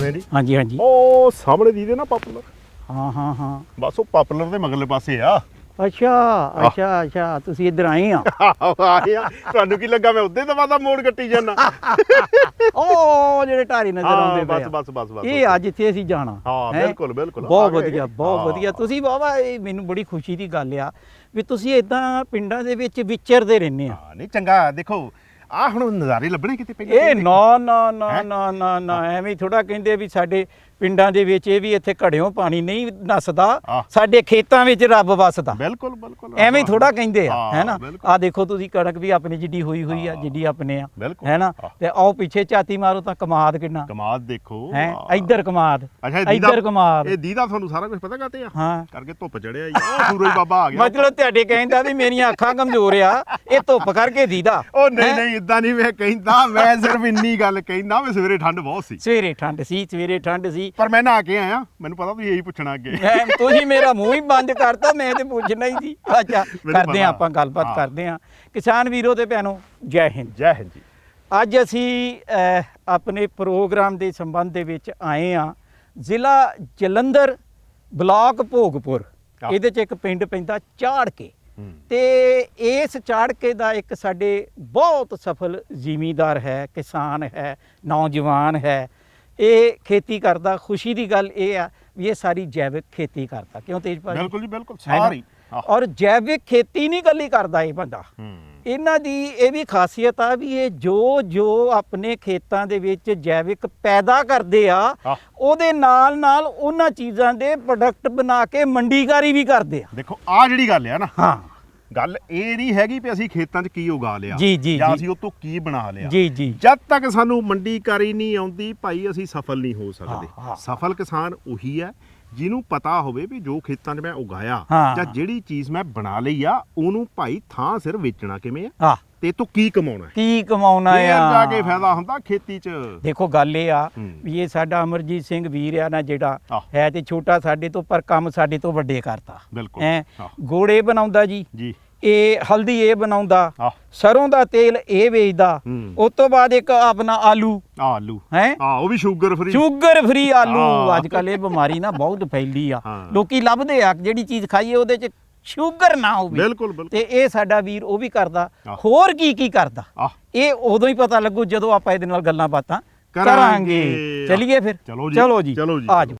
ਸਿੰਘ ਜੀ। ਹਾਂਜੀ ਹਾਂਜੀ। ਉਹ ਸਾਹਮਣੇ ਦੀਦੇ ਨਾ ਪਾਪੂਲਰ। ਹਾਂ ਹਾਂ ਹਾਂ, ਬਸ ਉਹ ਪਾਪੂਲਰ ਦੇ ਮਗਰਲੇ ਪਾਸੇ ਆ। ਅੱਛਾ ਅੱਛਾ ਅੱਛਾ, ਤੁਸੀਂ ਇੱਧਰ ਆਏ ਆ। ਆਏ ਆ, ਤੁਹਾਨੂੰ ਕੀ ਲੱਗਾ ਮੈਂ ਉੱਦੇ ਦਵਾ ਮੋੜ ਕੱਟੀ ਜਾਂਦਾ? ਉਹ ਜਿਹੜੇ ਢਾਰੀ ਨਜ਼ਰ ਆਉਂਦੇ ਪਏ ਆ, ਬਸ ਇਹ ਅੱਜ ਇੱਥੇ ਅਸੀਂ ਜਾਣਾ। ਹਾਂ ਬਿਲਕੁਲ ਬਿਲਕੁਲ, ਬਹੁਤ ਵਧੀਆ ਬਹੁਤ ਵਧੀਆ। ਤੁਸੀਂ ਬਾਬਾ, ਇਹ ਮੈਨੂੰ ਬੜੀ ਖੁਸ਼ੀ ਦੀ ਗੱਲ ਆ ਵੀ ਤੁਸੀਂ ਇਦਾਂ ਪਿੰਡਾਂ ਦੇ ਵਿੱਚ ਵਿਚਰਦੇ ਰਹਿੰਦੇ ਆ। ਹਾਂ ਨਹੀਂ ਚੰਗਾ, ਦੇਖੋ ਆ ਹੁਣ ਨਜ਼ਾਰੇ ਲੱਭਣੇ ਕਿਤੇ ਪਹਿਲਾਂ। ਇਹ ਨਾ ਨਾ ਨਾ ਨਾ ਨਾ ਨਾ, ਐਵੇਂ ਥੋੜਾ ਕਹਿੰਦੇ ਵੀ ਸਾਡੇ ਪਿੰਡਾਂ ਦੇ ਵਿੱਚ ਇਹ ਵੀ ਇੱਥੇ ਘੜਿਓਂ ਪਾਣੀ ਨਹੀਂ ਨੱਸਦਾ, ਸਾਡੇ ਖੇਤਾਂ ਵਿੱਚ ਰੱਬ ਵਸਦਾ। ਬਿਲਕੁਲ ਬਿਲਕੁਲ, ਐਵੇਂ ਥੋੜਾ ਕਹਿੰਦੇ ਆ, ਹੈ ਨਾ। ਆ ਦੇਖੋ ਤੁਸੀਂ ਕਣਕ ਵੀ ਆਪਣੀ ਜਿੱਡੀ ਹੋਈ ਆ, ਜਿੱਡੀ ਆਪਣੇ ਆ, ਹੈ ਨਾ। ਤੇ ਆਓ ਪਿੱਛੇ ਝਾਤੀ ਮਾਰੋ ਤਾਂ ਕਮਾਦ ਕਿੰਨਾ, ਕਮਾਦ ਦੇਖੋ ਹੈ। ਇੱਧਰ ਕਮਾਦ, ਅੱਛਾ ਇੱਧਰ ਕਮਾਦ। ਇਹ ਦੀਦਾ ਤੁਹਾਨੂੰ ਸਾਰਾ ਕੁਝ ਪਤਾ ਕਾਤੇ ਆ? ਹਾਂ, ਕਰਕੇ ਧੁੱਪ ਚੜਿਆ ਜੀ, ਉਹ ਸੂਰਜ ਬਾਬਾ ਆ ਗਿਆ। ਮਤਲਬ ਤੁਹਾਡੇ ਕਹਿੰਦਾ ਵੀ ਮੇਰੀਆਂ ਅੱਖਾਂ ਕਮਜ਼ੋਰ ਆ, ਇਹ ਧੁੱਪ ਕਰਕੇ ਦੀਦਾ। ਉਹ ਨਹੀਂ ਨਹੀਂ, ਇਦਾਂ ਨਹੀਂ ਮੈਂ ਕਹਿੰਦਾ, ਮੈਂ ਸਿਰਫ ਇੰਨੀ ਗੱਲ ਕਹਿੰਦਾ ਵੀ ਸਵੇਰੇ ਠੰਡ ਬਹੁਤ ਸੀ। ਸਵੇਰੇ ਠੰਡ ਸੀ, ਪਰ ਮੈਂ ਨਹਾ ਕੇ ਆਇਆ, ਮੈਨੂੰ ਪਤਾ ਤੁਸੀਂ ਇਹੀ ਪੁੱਛਣਾ ਅੱਗੇ। ਤੁਸੀਂ ਮੇਰਾ ਮੂੰਹ ਹੀ ਬੰਦ ਕਰਤਾ, ਮੈਂ ਤੇ ਪੁੱਛਣਾ ਹੀ ਸੀ। ਅੱਛਾ, ਕਰਦੇ ਆ ਆਪਾਂ ਗੱਲਬਾਤ ਕਰਦੇ ਆ। ਕਿਸਾਨ ਵੀਰੋ ਤੇ ਭੈਣੋ, ਜੈ ਹਿੰਦ। ਜੈ ਹਿੰਦ ਜੀ। ਅੱਜ ਅਸੀਂ ਆਪਣੇ ਪ੍ਰੋਗਰਾਮ ਦੇ ਸੰਬੰਧ ਦੇ ਵਿੱਚ ਆਏ ਆ ਜ਼ਿਲ੍ਹਾ ਜਲੰਧਰ, ਬਲਾਕ ਭੋਗਪੁਰ। ਇਹਦੇ 'ਚ ਇੱਕ ਪਿੰਡ ਪੈਂਦਾ ਝਾੜਕੇ, ਤੇ ਇਸ ਝਾੜਕੇ ਦਾ ਇੱਕ ਸਾਡੇ ਬਹੁਤ ਸਫਲ ਜ਼ਿਮੀਂਦਾਰ ਹੈ, ਕਿਸਾਨ ਹੈ, ਨੌਜਵਾਨ ਹੈ। ਇਹ ਖੇਤੀ ਕਰਦਾ। ਖੁਸ਼ੀ ਦੀ ਗੱਲ ਇਹ ਆ ਵੀ ਇਹ ਸਾਰੀ ਜੈਵਿਕ ਖੇਤੀ ਕਰਦਾ। ਕਿਉਂ ਤੇਜਪਾਲ? ਬਿਲਕੁਲ ਜੀ ਬਿਲਕੁਲ, ਸਾਰੀ। ਔਰ ਜੈਵਿਕ ਖੇਤੀ ਨਹੀਂ ਇਕੱਲੀ ਕਰਦਾ ਇਹ ਬੰਦਾ। ਇਹਨਾਂ ਦੀ ਇਹ ਵੀ ਖਾਸੀਅਤ ਆ ਵੀ ਇਹ ਜੋ ਆਪਣੇ ਖੇਤਾਂ ਦੇ ਵਿੱਚ ਜੈਵਿਕ ਪੈਦਾ ਕਰਦੇ ਆ, ਉਹਦੇ ਨਾਲ ਨਾਲ ਉਹਨਾਂ ਚੀਜ਼ਾਂ ਦੇ ਪ੍ਰੋਡਕਟ ਬਣਾ ਕੇ ਮੰਡੀਕਾਰੀ ਵੀ ਕਰਦੇ ਆ। ਦੇਖੋ ਆ ਜਿਹੜੀ ਗੱਲ ਆ ਨਾ, ਹਾਂ, ਗੱਲ ਇਹ ਨਹੀਂ ਹੈਗੀ ਵੀ ਅਸੀਂ ਖੇਤਾਂ 'ਚ ਕੀ ਉਗਾ ਲਿਆ ਜਾਂ ਅਸੀਂ ਉਹ ਤੋਂ ਕੀ ਬਣਾ ਲਿਆ। ਜੀ ਜੀ, ਜਦ ਤੱਕ ਸਾਨੂੰ ਮੰਡੀਕਾਰੀ ਨਹੀਂ ਆਉਂਦੀ ਭਾਈ, ਅਸੀਂ ਸਫਲ ਨਹੀਂ ਹੋ ਸਕਦੇ। ਸਫਲ ਕਿਸਾਨ ਉਹੀ ਹੈ ਜਿਹਨੂੰ ਪਤਾ ਹੋਵੇ ਵੀ ਜੋ ਖੇਤਾਂ 'ਚ ਮੈਂ ਉਗਾਇਆ ਜਾਂ ਜਿਹੜੀ ਚੀਜ਼ ਮੈਂ ਬਣਾ ਲਈ ਆ, ਉਹਨੂੰ ਭਾਈ ਥਾਂ ਸਿਰ ਵੇਚਣਾ ਕਿਵੇਂ ਆ ਤੇ ਤੂੰ ਕੀ ਕਮਾਉਣਾ ਆ, ਜਾ ਕੇ ਫਾਇਦਾ ਹੁੰਦਾ ਖੇਤੀ 'ਚ। ਦੇਖੋ ਗੱਲ ਇਹ ਆ ਵੀ ਇਹ ਸਾਡਾ ਅਮਰਜੀਤ ਸਿੰਘ ਵੀਰ ਆ ਨਾ, ਜਿਹੜਾ ਹੈ ਤੇ ਛੋਟਾ ਸਾਡੇ ਤੋਂ, ਪਰ ਕੰਮ ਸਾਡੇ ਤੋਂ ਵੱਡੇ ਕਰਤਾ। ਬਿਲਕੁਲ, ਗੋੜੇ ਬਣਾਉਂਦਾ ਜੀ, ਇਹ ਹਲਦੀ ਇਹ ਬਣਾਉਂਦਾ, ਸਰੋਂ ਦਾ ਤੇਲ ਇਹ ਵੇਚਦਾ, ਉਸ ਤੋਂ ਬਾਅਦ ਇੱਕ ਆਪਣਾ ਆਲੂ ਹੈ, ਉਹ ਵੀ ਸ਼ੂਗਰ ਫਰੀ ਆਲੂ। ਅੱਜ ਕੱਲ ਇਹ ਬਿਮਾਰੀ ਨਾ ਬਹੁਤ ਫੈਲੀ ਆ, ਲੋਕੀ ਲੱਭਦੇ ਆ ਜਿਹੜੀ ਚੀਜ਼ ਖਾਈਏ ਉਹਦੇ 'ਚ ਸ਼ੂਗਰ ਨਾ ਹੋਵੇ। ਬਿਲਕੁਲ। ਤੇ ਇਹ ਸਾਡਾ ਵੀਰ ਉਹ ਵੀ ਕਰਦਾ। ਹੋਰ ਕੀ ਕਰਦਾ ਇਹ ਉਦੋਂ ਹੀ ਪਤਾ ਲੱਗੂ ਜਦੋਂ ਆਪਾਂ ਇਹਦੇ ਨਾਲ ਗੱਲਾਂ ਬਾਤਾਂ ਕਰਾਂਗੇ। ਚਲਿਏ ਫਿਰ, ਚਲੋ ਜੀ ਆ ਜਾਓ।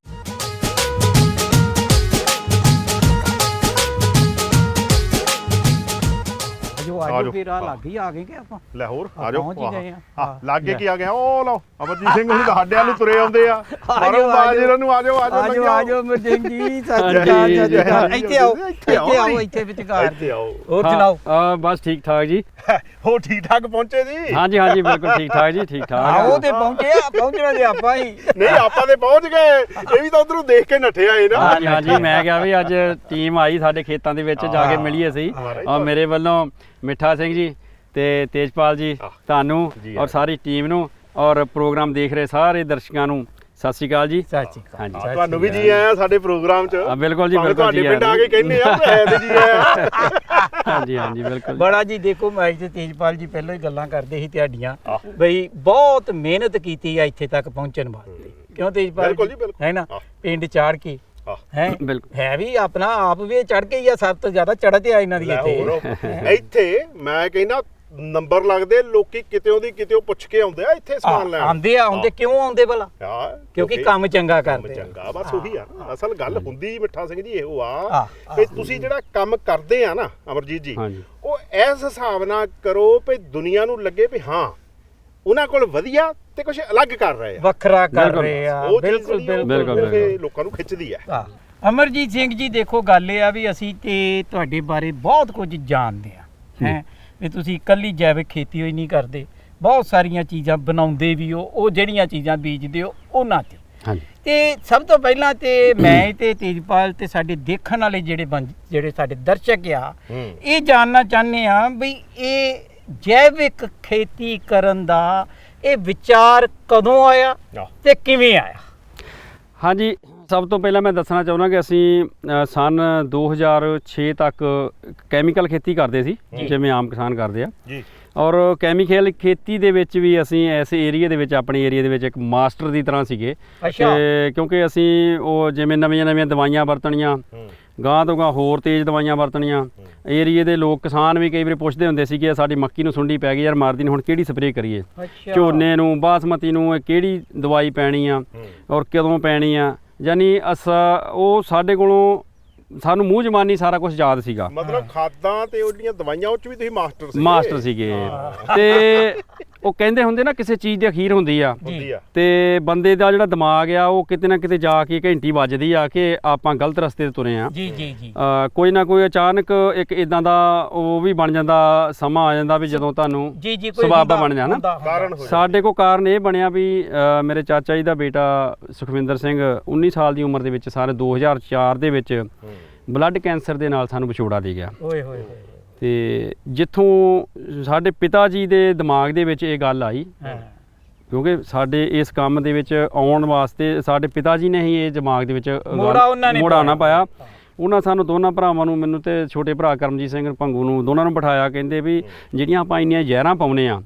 ਆਜੋ ਫਿਰ, ਆ ਲੱਗ ਹੀ ਆ ਗਏ ਕਿ ਆਪਾਂ ਲੈ ਹੋਰ ਆ ਜਾਓ। ਪਹੁੰਚ ਹੀ ਗਏ ਆ। ਲਾਗੇ ਕੀ ਆ ਗਿਆ, ਉਹ ਲਓ ਅਮਰਜੀਤ ਸਿੰਘ ਹੁਣ ਸਾਡੇ ਵੱਲ ਤੁਰੇ ਆਉਂਦੇ ਆ। ਮਾਰੋ ਬਾਜ ਇਹਨਾਂ ਨੂੰ, ਆਜੋ ਅਮਰਜੀਤ ਜੀ, ਇੱਥੇ ਆਓ ਇੱਥੇ ਵਿਚਕਾਰ। ਹੋਰ ਸੁਣਾਓ? ਬਸ ਠੀਕ ਠਾਕ ਜੀ। ਹੋ ਠੀਕ ਠਾਕ ਪਹੁੰਚੇ ਜੀ? ਹਾਂਜੀ ਬਿਲਕੁਲ ਠੀਕ ਠਾਕ ਜੀ, ਠੀਕ ਠਾਕ। ਉਹ ਤੇ ਪਹੁੰਚੇ ਆ, ਪਹੁੰਚਣਾ ਤੇ ਆਪਾਂ ਹੀ ਨਹੀਂ, ਆਪਾਂ ਤੇ ਪਹੁੰਚ ਗਏ, ਇਹ ਵੀ ਤਾਂ ਉਧਰੋਂ ਦੇਖ ਕੇ ਨੱਠੇ ਆਏ ਨਾ। ਹਾਂਜੀ ਮੈਂ ਕਿਹਾ ਵੀ ਅੱਜ ਟੀਮ ਆਈ ਸਾਡੇ ਖੇਤਾਂ ਦੇ ਵਿੱਚ, ਜਾ ਕੇ ਮਿਲੀਏ ਸਹੀ। ਔਰ ਮੇਰੇ ਵੱਲੋਂ ਮਿੱਠਾ ਸਿੰਘ ਜੀ ਤੇ ਤੇਜਪਾਲ ਜੀ, ਤੁਹਾਨੂੰ ਔਰ ਸਾਰੀ ਟੀਮ ਨੂੰ ਔਰ ਪ੍ਰੋਗਰਾਮ ਦੇਖ ਰਹੇ ਸਾਰੇ ਦਰਸ਼ਕਾਂ ਨੂੰ ਸਤਿ ਸ਼੍ਰੀ ਅਕਾਲ ਜੀ। ਹਾਂਜੀ, ਤੁਹਾਨੂੰ ਵੀ ਜੀ ਆਇਆ ਸਾਡੇ ਪ੍ਰੋਗਰਾਮ 'ਚ। ਬਿਲਕੁਲ ਜੀ, ਬਿਲਕੁਲ ਤੁਹਾਡੇ ਪਿੰਡ ਆ ਕੇ ਕਹਿੰਦੇ ਆ ਜੀ ਆਇਆ। ਹਾਂਜੀ ਬਿਲਕੁਲ ਬੜਾ ਜੀ। ਦੇਖੋ ਮੈਂ ਤੇ ਤੇਜਪਾਲ ਜੀ ਪਹਿਲਾਂ ਹੀ ਗੱਲਾਂ ਕਰਦੇ ਸੀ ਤੁਹਾਡੀਆਂ, ਬਈ ਬਹੁਤ ਮਿਹਨਤ ਕੀਤੀ ਆ ਇੱਥੇ ਤੱਕ ਪਹੁੰਚਣ ਵਾਸਤੇ। ਕਿਉਂ ਤੇਜਪਾਲ ਹੈ ਨਾ, ਪਿੰਡ ਚਾੜ ਕੇ ਹੈ ਵੀ ਆਪਣਾ ਆਪ ਵੀ ਚੜ ਕੇ ਹੀ ਆ, ਸਭ ਤੋਂ ਜ਼ਿਆਦਾ ਚੜ੍ਹਦੇ ਆ ਇਹਨਾਂ ਦੀ ਇੱਥੇ। ਮੈਂ ਕਹਿੰਦਾ ਨੰਬਰ ਲੱਗਦੇ, ਲੋਕੀ ਕਿਤੇੋਂ ਦੀ ਕਿਤੇੋਂ ਪੁੱਛ ਕੇ ਆਉਂਦੇ ਆ ਇੱਥੇ ਸਮਾਨ ਲੈਣ। ਆਉਂਦੇ ਕਿਉਂ ਆਉਂਦੇ ਭਲਾ? ਕਿਉਂਕਿ ਕੰਮ ਚੰਗਾ ਕਰਦੇ। ਚੰਗਾ ਬਸ ਉਹੀ ਆ ਨਾ ਅਸਲ ਗੱਲ ਹੁੰਦੀ ਮਿੱਠਾ ਸਿੰਘ ਜੀ। ਇਹੋ ਆ ਵੀ ਤੁਸੀਂ ਜਿਹੜਾ ਕੰਮ ਕਰਦੇ ਆ ਨਾ ਅਮਰਜੀਤ ਜੀ, ਉਹ ਇਸ ਹਿਸਾਬ ਨਾਲ ਕਰੋ ਵੀ ਦੁਨੀਆ ਨੂੰ ਲੱਗੇ ਵੀ ਹਾਂ ਉਹਨਾਂ ਕੋਲ ਵਧੀਆ ਤੇ ਕੁਝ ਅਲੱਗ ਕਰ ਰਹੇ ਆ, ਵੱਖਰਾ ਕਰ ਰਹੇ ਆ। ਬਿਲਕੁਲ ਲੋਕਾਂ ਨੂੰ ਖਿੱਚਦੀ ਆ। ਅਮਰਜੀਤ ਸਿੰਘ ਜੀ, ਦੇਖੋ ਗੱਲ ਇਹ ਆ ਵੀ ਅਸੀਂ ਤੇ ਤੁਹਾਡੇ ਬਾਰੇ ਬਹੁਤ ਕੁਝ ਜਾਣਦੇ ਆ, ਹੈ ਵੀ ਤੁਸੀਂ ਇਕੱਲੀ ਜੈਵਿਕ ਖੇਤੀ ਹੋਈ ਨਹੀਂ ਕਰਦੇ, ਬਹੁਤ ਸਾਰੀਆਂ ਚੀਜ਼ਾਂ ਬਣਾਉਂਦੇ ਵੀ ਹੋ, ਉਹ ਜਿਹੜੀਆਂ ਚੀਜ਼ਾਂ ਬੀਜਦੇ ਹੋ ਉਹਨਾਂ 'ਚ। ਤੇ ਸਭ ਤੋਂ ਪਹਿਲਾਂ ਤੇ ਮੈਂ ਤੇ ਤੇਜਪਾਲ ਤੇ ਸਾਡੇ ਦੇਖਣ ਵਾਲੇ ਜਿਹੜੇ ਸਾਡੇ ਦਰਸ਼ਕ ਆ, ਇਹ ਜਾਣਨਾ ਚਾਹੁੰਦੇ ਆ ਵੀ ਇਹ ਜੈਵਿਕ ਖੇਤੀ ਕਰਨ ਦਾ ਇਹ ਵਿਚਾਰ ਕਦੋਂ ਆਇਆ ਤੇ ਕਿਵੇਂ ਆਇਆ? ਹਾਂਜੀ, ਸਭ ਤੋਂ ਪਹਿਲਾਂ ਮੈਂ ਦੱਸਣਾ ਚਾਹੁੰਦਾ ਕਿ ਅਸੀਂ ਸਨ 2006 ਤੱਕ ਕੈਮੀਕਲ ਖੇਤੀ ਕਰਦੇ ਸੀ, ਜਿਵੇਂ ਆਮ ਕਿਸਾਨ ਕਰਦੇ ਆ। ਔਰ ਕੈਮੀਕਲ ਖੇਤੀ ਦੇ ਵਿੱਚ ਵੀ ਅਸੀਂ ਇਸ ਏਰੀਆ ਦੇ ਵਿੱਚ ਆਪਣੇ ਏਰੀਆ ਦੇ ਵਿੱਚ ਇੱਕ ਮਾਸਟਰ ਦੀ ਤਰ੍ਹਾਂ ਸੀਗੇ ਤੇ ਕਿਉਂਕਿ ਅਸੀਂ ਉਹ ਜਿਵੇਂ ਨਵੀਆਂ ਦਵਾਈਆਂ ਵਰਤਣੀਆਂ ਗਾਂ ਤੋਂ ਗਾਂ ਹੋਰ ਤੇਜ਼ ਦਵਾਈਆਂ ਵਰਤਣੀਆਂ ਏਰੀਏ ਦੇ ਲੋਕ ਕਿਸਾਨ ਵੀ ਕਈ ਵਾਰੀ ਪੁੱਛਦੇ ਹੁੰਦੇ ਸੀ ਕਿ ਸਾਡੀ ਮੱਕੀ ਨੂੰ ਸੁੰਡੀ ਪੈ ਗਈ ਯਾਰ ਮਾਰਦੀ ਨੂੰ ਹੁਣ ਕਿਹੜੀ ਸਪਰੇਅ ਕਰੀਏ ਝੋਨੇ ਨੂੰ ਬਾਸਮਤੀ ਨੂੰ ਕਿਹੜੀ ਦਵਾਈ ਪੈਣੀ ਆ ਔਰ ਕਦੋਂ ਪੈਣੀ ਆ ਯਾਨੀ ਉਹ ਸਾਡੇ ਕੋਲੋਂ ਸਾਨੂੰ ਮੂੰਹ ਜ਼ਬਾਨੀ ਸਾਰਾ ਕੁਝ ਯਾਦ ਸੀਗਾ ਮਤਲਬ ਖਾਦਾਂ ਤੇ ਉਹਦੀਆਂ ਦਵਾਈਆਂ ਉਹ ਚ ਵੀ ਤੁਸੀਂ ਮਾਸਟਰ ਸੀਗੇ ਤੇ ਉਹ ਕਹਿੰਦੇ ਹੁੰਦੇ ਨਾ ਕਿਸੇ ਚੀਜ਼ ਦੀ ਅਖੀਰ ਹੁੰਦੀ ਆ ਤੇ ਬੰਦੇ ਦਾ ਜਿਹੜਾ ਦਿਮਾਗ ਆ ਉਹ ਕਿਤੇ ਨਾ ਕਿਤੇ ਜਾ ਕੇ ਘੰਟੀ ਵੱਜਦੀ ਆ ਕਿ ਆਪਾਂ ਗਲਤ ਰਸਤੇ ਤੇ ਤੁਰੇ ਆ ਕੋਈ ਨਾ ਕੋਈ ਅਚਾਨਕ ਇੱਕ ਇਦਾਂ ਦਾ ਉਹ ਵੀ ਬਣ ਜਾਂਦਾ ਸਮਾਂ ਆ ਜਾਂਦਾ ਵੀ ਜਦੋਂ ਤੁਹਾਨੂੰ ਸਬੱਬ ਬਣ ਜਾਣਾ ਸਾਡੇ ਕੋਲ ਕਾਰਨ ਇਹ ਬਣਿਆ ਵੀ ਮੇਰੇ ਚਾਚਾ ਜੀ ਦਾ ਬੇਟਾ ਸੁਖਵਿੰਦਰ ਸਿੰਘ 19 ਸਾਲ ਦੀ ਉਮਰ ਦੇ ਵਿੱਚ ਸਾਰੇ 2004 ਦੇ ਵਿੱਚ ਬਲੱਡ ਕੈਂਸਰ ਦੇ ਨਾਲ ਸਾਨੂੰ ਵਿਛੋੜਾ ਦੇ ਗਿਆ ਤੇ ਜਿੱਥੋਂ ਸਾਡੇ ਪਿਤਾ ਜੀ ਦੇ ਦਿਮਾਗ ਦੇ ਵਿੱਚ ਇਹ ਗੱਲ ਆਈ ਕਿਉਂਕਿ ਸਾਡੇ ਇਸ ਕੰਮ ਦੇ ਵਿੱਚ ਆਉਣ ਵਾਸਤੇ ਸਾਡੇ ਪਿਤਾ ਜੀ ਨੇ ਹੀ ਇਹ ਦਿਮਾਗ ਦੇ ਵਿੱਚ ਮੋੜਾ ਨਾ ਪਾਇਆ ਉਹਨਾਂ ਸਾਨੂੰ ਦੋਨਾਂ ਭਰਾਵਾਂ ਨੂੰ ਮੈਨੂੰ ਤੇ ਛੋਟੇ ਭਰਾ ਕਰਮਜੀਤ ਸਿੰਘ ਭੰਗੂ ਨੂੰ ਦੋਨਾਂ ਨੂੰ ਬਿਠਾਇਆ ਕਹਿੰਦੇ ਵੀ ਜਿਹੜੀਆਂ ਆਪਾਂ ਇੰਨੀਆਂ ਜ਼ਹਿਰਾਂ ਪਾਉਂਦੇ ਆ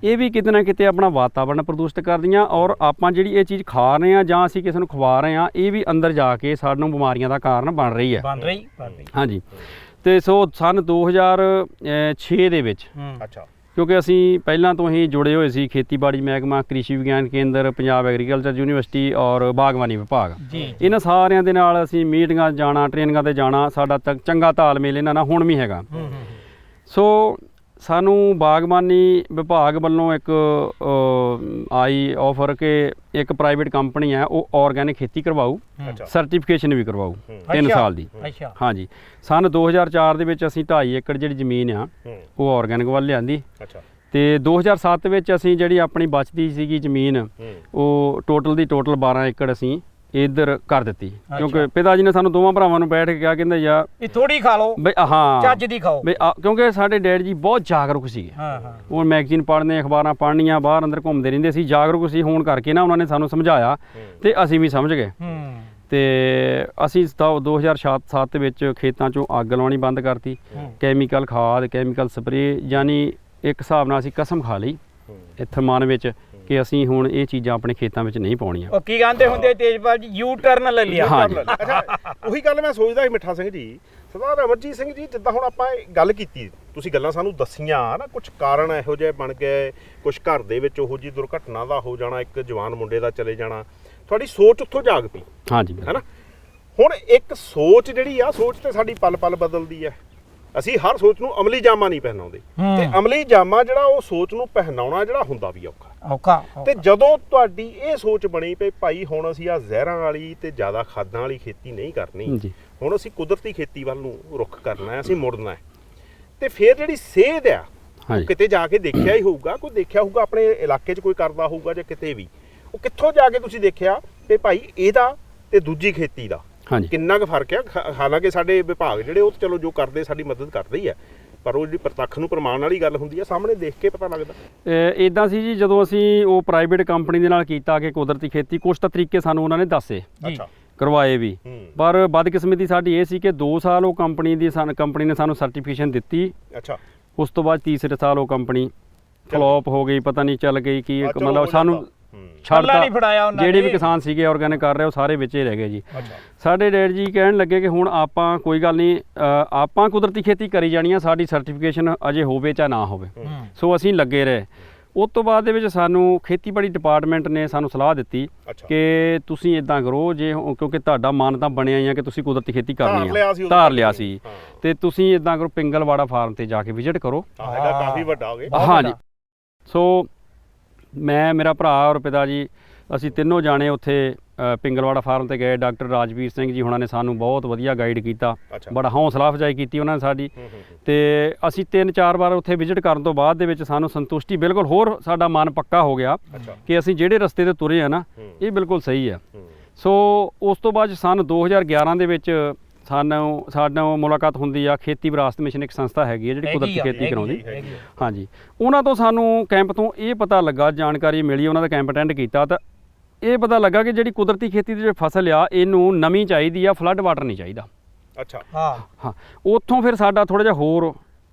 ਇਹ ਵੀ ਕਿਤੇ ਨਾ ਕਿਤੇ ਆਪਣਾ ਵਾਤਾਵਰਨ ਪ੍ਰਦੂਸ਼ਿਤ ਕਰਦੀਆਂ ਔਰ ਆਪਾਂ ਜਿਹੜੀ ਇਹ ਚੀਜ਼ ਖਾ ਰਹੇ ਆ ਜਾਂ ਅਸੀਂ ਕਿਸੇ ਨੂੰ ਖਵਾ ਰਹੇ ਆ ਇਹ ਵੀ ਅੰਦਰ ਜਾ ਕੇ ਸਾਨੂੰ ਬਿਮਾਰੀਆਂ ਦਾ ਕਾਰਨ ਬਣ ਰਹੀ ਹੈ ਹਾਂਜੀ ਤੇ ਸੋ ਸਨ 2006 ਦੇ ਵਿੱਚ ਕਿਉਂਕਿ ਅਸੀਂ ਪਹਿਲਾਂ ਤੋਂ ਹੀ ਜੁੜੇ ਹੋਏ ਸੀ ਖੇਤੀਬਾੜੀ ਮਹਿਕਮਾ ਕ੍ਰਿਸ਼ੀ ਵਿਗਿਆਨ ਕੇਂਦਰ ਪੰਜਾਬ ਐਗਰੀਕਲਚਰ ਯੂਨੀਵਰਸਿਟੀ ਔਰ ਬਾਗਬਾਨੀ ਵਿਭਾਗ ਇਹਨਾਂ ਸਾਰਿਆਂ ਦੇ ਨਾਲ ਅਸੀਂ ਮੀਟਿੰਗਾਂ ਜਾਣਾ ਟ੍ਰੇਨਿੰਗਾਂ ਤੇ ਜਾਣਾ ਸਾਡਾ ਚੰਗਾ ਤਾਲਮੇਲ ਇਹਨਾਂ ਨਾਲ ਹੁਣ ਵੀ ਹੈਗਾ ਸੋ ਸਾਨੂੰ ਬਾਗਬਾਨੀ ਵਿਭਾਗ ਵੱਲੋਂ ਇੱਕ ਆਈ ਆਫਰ ਕਿ ਇੱਕ ਪ੍ਰਾਈਵੇਟ ਕੰਪਨੀ ਹੈ ਉਹ ਆਰਗੈਨਿਕ ਖੇਤੀ ਕਰਵਾਊ ਸਰਟੀਫਿਕੇਸ਼ਨ ਵੀ ਕਰਵਾਊ 3 ਸਾਲ ਦੀ ਹਾਂਜੀ ਸਨ 2004 ਦੇ ਵਿੱਚ ਅਸੀਂ 2.5 ਏਕੜ ਜਿਹੜੀ ਜ਼ਮੀਨ ਆ ਉਹ ਆਰਗੈਨਿਕ ਵੱਲ ਲਿਆਂਦੀ ਤੇ 2007 ਵਿੱਚ ਅਸੀਂ ਜਿਹੜੀ ਆਪਣੀ ਬਚਦੀ ਸੀਗੀ ਜ਼ਮੀਨ ਉਹ ਟੋਟਲ ਦੀ ਟੋਟਲ 12 ਏਕੜ ਅਸੀਂ ਇੱਧਰ ਕਰ ਦਿੱਤੀ ਕਿਉਂਕਿ ਪਿਤਾ ਜੀ ਨੇ ਸਾਨੂੰ ਦੋਵਾਂ ਭਰਾਵਾਂ ਨੂੰ ਬੈਠ ਕੇ ਕਿਹਾ ਕਹਿੰਦੇ ਯਾਰ ਇਹ ਥੋੜੀ ਖਾ ਲਓ ਬਈ ਹਾਂ ਚੱਜ ਦੀ ਖਾਓ ਬਈ ਕਿਉਂਕਿ ਸਾਡੇ ਡੈਡ ਜੀ ਬਹੁਤ ਜਾਗਰੂਕ ਸੀਗੇ ਉਹ ਮੈਗਜ਼ੀਨ ਪੜ੍ਹਨੇ ਅਖਬਾਰਾਂ ਪੜ੍ਹਨੀਆਂ ਬਾਹਰ ਅੰਦਰ ਘੁੰਮਦੇ ਰਹਿੰਦੇ ਸੀ ਜਾਗਰੂਕ ਸੀ ਹੋਣ ਕਰਕੇ ਨਾ ਉਹਨਾਂ ਨੇ ਸਾਨੂੰ ਸਮਝਾਇਆ ਤੇ ਅਸੀਂ ਵੀ ਸਮਝ ਗਏ ਤੇ ਅਸੀਂ 2007 ਦੇ ਵਿੱਚ ਖੇਤਾਂ 'ਚੋਂ ਅੱਗ ਲਾਉਣੀ ਬੰਦ ਕਰਤੀ ਕੈਮੀਕਲ ਖਾਦ ਕੈਮੀਕਲ ਸਪਰੇਅ ਯਾਨੀ ਇੱਕ ਹਿਸਾਬ ਨਾਲ ਅਸੀਂ ਕਸਮ ਖਾ ਲਈ ਇੱਥੇ ਮਨ ਵਿੱਚ ਕਿ ਅਸੀਂ ਹੁਣ ਇਹ ਚੀਜ਼ਾਂ ਆਪਣੇ ਖੇਤਾਂ ਵਿੱਚ ਨਹੀਂ ਪਾਉਣੀਆਂ ਉਹ ਕੀ ਕਹਿੰਦੇ ਹੁੰਦੇ ਤੇਜਪਾਲ ਜੀ ਯੂ ਟਰਨ ਲੈ ਲਿਆ ਅੱਛਾ ਉਹੀ ਗੱਲ ਮੈਂ ਸੋਚਦਾ ਸੀ ਮਿੱਠਾ ਸਿੰਘ ਜੀ ਸਰਦਾਰ ਅਮਰਜੀਤ ਸਿੰਘ ਜੀ ਜਿੱਦਾਂ ਹੁਣ ਆਪਾਂ ਗੱਲ ਕੀਤੀ ਤੁਸੀਂ ਗੱਲਾਂ ਸਾਨੂੰ ਦੱਸੀਆਂ ਨਾ ਕੁਝ ਕਾਰਨ ਇਹੋ ਜਿਹੇ ਬਣ ਗਏ ਕੁਝ ਘਰ ਦੇ ਵਿੱਚ ਉਹੋ ਜਿਹੀ ਦੁਰਘਟਨਾ ਦਾ ਹੋ ਜਾਣਾ ਇੱਕ ਜਵਾਨ ਮੁੰਡੇ ਦਾ ਚਲੇ ਜਾਣਾ ਤੁਹਾਡੀ ਸੋਚ ਉੱਥੋਂ ਜਾਗ ਪਈ ਹਾਂਜੀ ਹੈ ਨਾ ਹੁਣ ਇੱਕ ਸੋਚ ਜਿਹੜੀ ਆ ਸੋਚ ਤੇ ਸਾਡੀ ਪਲ ਪਲ ਬਦਲਦੀ ਹੈ ਅਸੀਂ ਹਰ ਸੋਚ ਨੂੰ ਅਮਲੀ ਜਾਮਾ ਨਹੀਂ ਪਹਿਨਾਉਂਦੇ ਤੇ ਅਮਲੀ ਜਾਮਾ ਜਿਹੜਾ ਉਹ ਸੋਚ ਨੂੰ ਪਹਿਨਾਉਣਾ ਜਿਹੜਾ ਹੁੰਦਾ ਵੀ ਔਖਾ ਤੇ ਜਦੋਂ ਤੁਹਾਡੀ ਇਹ ਸੋਚ ਬਣੀ ਪਈ ਭਾਈ ਹੁਣ ਅਸੀਂ ਆ ਜ਼ਹਿਰਾਂ ਵਾਲੀ ਤੇ ਜ਼ਿਆਦਾ ਖਾਦਾਂ ਵਾਲੀ ਖੇਤੀ ਨਹੀਂ ਕਰਨੀ ਹੁਣ ਅਸੀਂ ਕੁਦਰਤੀ ਖੇਤੀ ਵੱਲ ਨੂੰ ਰੁੱਖ ਕਰਨਾ ਹੈ ਅਸੀਂ ਮੁੜਨਾ ਹੈ ਤੇ ਫਿਰ ਜਿਹੜੀ ਸੇਧ ਆ ਕਿਤੇ ਜਾ ਕੇ ਦੇਖਿਆ ਹੀ ਹੋਊਗਾ ਕੋਈ ਦੇਖਿਆ ਹੋਊਗਾ ਆਪਣੇ ਇਲਾਕੇ 'ਚ ਕੋਈ ਕਰਦਾ ਹੋਊਗਾ ਜਾਂ ਕਿਤੇ ਵੀ ਉਹ ਕਿੱਥੋਂ ਜਾ ਕੇ ਤੁਸੀਂ ਦੇਖਿਆ ਤੇ ਭਾਈ ਇਹਦਾ ਤੇ ਦੂਜੀ ਖੇਤੀ ਦਾ ਕਿੰਨਾ ਕੁ ਫਰਕ ਆ ਹਾਲਾਂਕਿ ਸਾਡੇ ਵਿਭਾਗ ਜਿਹੜੇ ਉਹ ਚਲੋ ਜੋ ਕਰਦੇ ਸਾਡੀ ਮਦਦ ਕਰਦੇ ਹੀ ਆ ਪਰ ਉਹ ਜਿਹੜੀ ਪ੍ਰਤੱਖ ਨੂੰ ਪ੍ਰਮਾਣ ਵਾਲੀ ਗੱਲ ਹੁੰਦੀ ਆ ਸਾਹਮਣੇ ਦੇਖ ਕੇ ਪਤਾ ਲੱਗਦਾ ਇਦਾਂ ਸੀ ਜੀ ਜਦੋਂ ਅਸੀਂ ਉਹ ਪ੍ਰਾਈਵੇਟ ਕੰਪਨੀ ਦੇ ਨਾਲ ਕੀਤਾ ਕਿ ਕੁਦਰਤੀ ਖੇਤੀ ਕੁਛ ਤਾਂ ਤਰੀਕੇ ਸਾਨੂੰ ਉਹਨਾਂ ਨੇ ਦੱਸੇ ਕਰਵਾਏ ਵੀ ਪਰ ਬਦਕਿਸਮਤੀ ਸਾਡੀ ਇਹ ਸੀ ਕਿ 2 ਸਾਲ ਉਹ ਕੰਪਨੀ ਨੇ ਸਾਨੂੰ ਸਰਟੀਫਿਕੇਸ਼ਨ ਦਿੱਤੀ ਉਸ ਤੋਂ ਬਾਅਦ ਤੀਸਰੇ ਸਾਲ ਉਹ ਕੰਪਨੀ ਫਲॉप ਹੋ ਗਈ ਪਤਾ ਨਹੀਂ ਚੱਲ ਗਈ ਕੀ ਮਤਲਬ ਸਾਨੂੰ ਛੱਡਤਾ ਜਿਹੜੇ ਵੀ ਕਿਸਾਨ ਸੀਗੇ ਆਰਗੈਨਿਕ ਕਰ ਰਹੇ ਉਹ ਸਾਰੇ ਵਿੱਚ ਹੀ ਰਹਿ ਗਏ ਜੀ ਸਾਡੇ ਡੈਡ ਜੀ ਕਹਿਣ ਲੱਗੇ ਕਿ ਹੁਣ ਆਪਾਂ ਕੋਈ ਗੱਲ ਨਹੀਂ ਆਪਾਂ ਕੁਦਰਤੀ ਖੇਤੀ ਕਰੀ ਜਾਣੀ ਆ ਸਾਡੀ ਸਰਟੀਫਿਕੇਸ਼ਨ ਅਜੇ ਹੋਵੇ ਜਾਂ ਨਾ ਹੋਵੇ ਸੋ ਅਸੀਂ ਲੱਗੇ ਰਹੇ ਉਸ ਤੋਂ ਬਾਅਦ ਦੇ ਵਿੱਚ ਸਾਨੂੰ ਖੇਤੀਬਾੜੀ ਡਿਪਾਰਟਮੈਂਟ ਨੇ ਸਾਨੂੰ ਸਲਾਹ ਦਿੱਤੀ ਕਿ ਤੁਸੀਂ ਇਦਾਂ ਕਰੋ ਜੇ ਕਿਉਂਕਿ ਤੁਹਾਡਾ ਮਨ ਤਾਂ ਬਣਿਆ ਹੀ ਆ ਕਿ ਤੁਸੀਂ ਕੁਦਰਤੀ ਖੇਤੀ ਕਰਨੀ ਆ ਧਾਰ ਲਿਆ ਸੀ ਤੇ ਤੁਸੀਂ ਇਦਾਂ ਕਰੋ ਪਿੰਗਲਵਾੜਾ ਫਾਰਮ ਤੇ ਜਾ ਕੇ ਵਿਜ਼ਿਟ ਕਰੋ ਕਾਫੀ ਵੱਡਾ ਹੋ ਗਿਆ ਹਾਂਜੀ ਸੋ ਮੈਂ ਮੇਰਾ ਭਰਾ ਔਰ ਪਿਤਾ ਜੀ ਅਸੀਂ ਤਿੰਨੋਂ ਜਾਣੇ ਉੱਥੇ ਪਿੰਗਲਵਾੜਾ ਫਾਰਮ ਤੇ ਗਏ ਡਾਕਟਰ ਰਾਜਵੀਰ ਸਿੰਘ ਜੀ ਹੁਣਾਂ ਨੇ ਸਾਨੂੰ ਬਹੁਤ ਵਧੀਆ ਗਾਈਡ ਕੀਤਾ ਬੜਾ ਹੌਸਲਾ ਅਫਜ਼ਾਈ ਕੀਤੀ ਉਹਨਾਂ ਨੇ ਸਾਡੀ ਤੇ ਅਸੀਂ 3-4 ਵਾਰ ਉੱਥੇ ਵਿਜ਼ਿਟ ਕਰਨ ਤੋਂ ਬਾਅਦ ਦੇ ਵਿੱਚ ਸਾਨੂੰ ਸੰਤੁਸ਼ਟੀ ਬਿਲਕੁਲ ਹੋਰ ਸਾਡਾ ਮਨ ਪੱਕਾ ਹੋ ਗਿਆ ਕਿ ਅਸੀਂ ਜਿਹੜੇ ਰਸਤੇ ਤੇ ਤੁਰੇ ਆ ਨਾ ਇਹ ਬਿਲਕੁਲ ਸਹੀ ਆ ਸੋ ਉਸ ਤੋਂ ਬਾਅਦ ਸਨ 2011 ਦੇ ਵਿੱਚ ਸਾਨੂੰ ਮੁਲਾਕਾਤ ਹੁੰਦੀ ਆ ਖੇਤੀ ਵਿਰਾਸਤ ਮਿਸ਼ਨ ਇੱਕ ਸੰਸਥਾ ਹੈਗੀ ਹੈ ਜਿਹੜੀ ਕੁਦਰਤੀ ਖੇਤੀ ਕਰਾਉਂਦੀ ਹਾਂਜੀ ਉਹਨਾਂ ਤੋਂ ਸਾਨੂੰ ਕੈਂਪ ਤੋਂ ਇਹ ਪਤਾ ਲੱਗਾ ਜਾਣਕਾਰੀ ਮਿਲੀ ਉਹਨਾਂ ਦਾ ਕੈਂਪ ਅਟੈਂਡ ਕੀਤਾ ਤਾਂ ਇਹ ਪਤਾ ਲੱਗਾ ਕਿ ਜਿਹੜੀ ਕੁਦਰਤੀ ਖੇਤੀ ਦੀ ਜਿਹੜੀ ਫਸਲ ਆ ਇਹਨੂੰ ਨਮੀ ਚਾਹੀਦੀ ਆ ਫਲੱਡ ਵਾਟਰ ਨਹੀਂ ਚਾਹੀਦਾ ਅੱਛਾ ਹਾਂ ਉੱਥੋਂ ਫਿਰ ਸਾਡਾ ਥੋੜਾ ਜਿਹਾ ਹੋਰ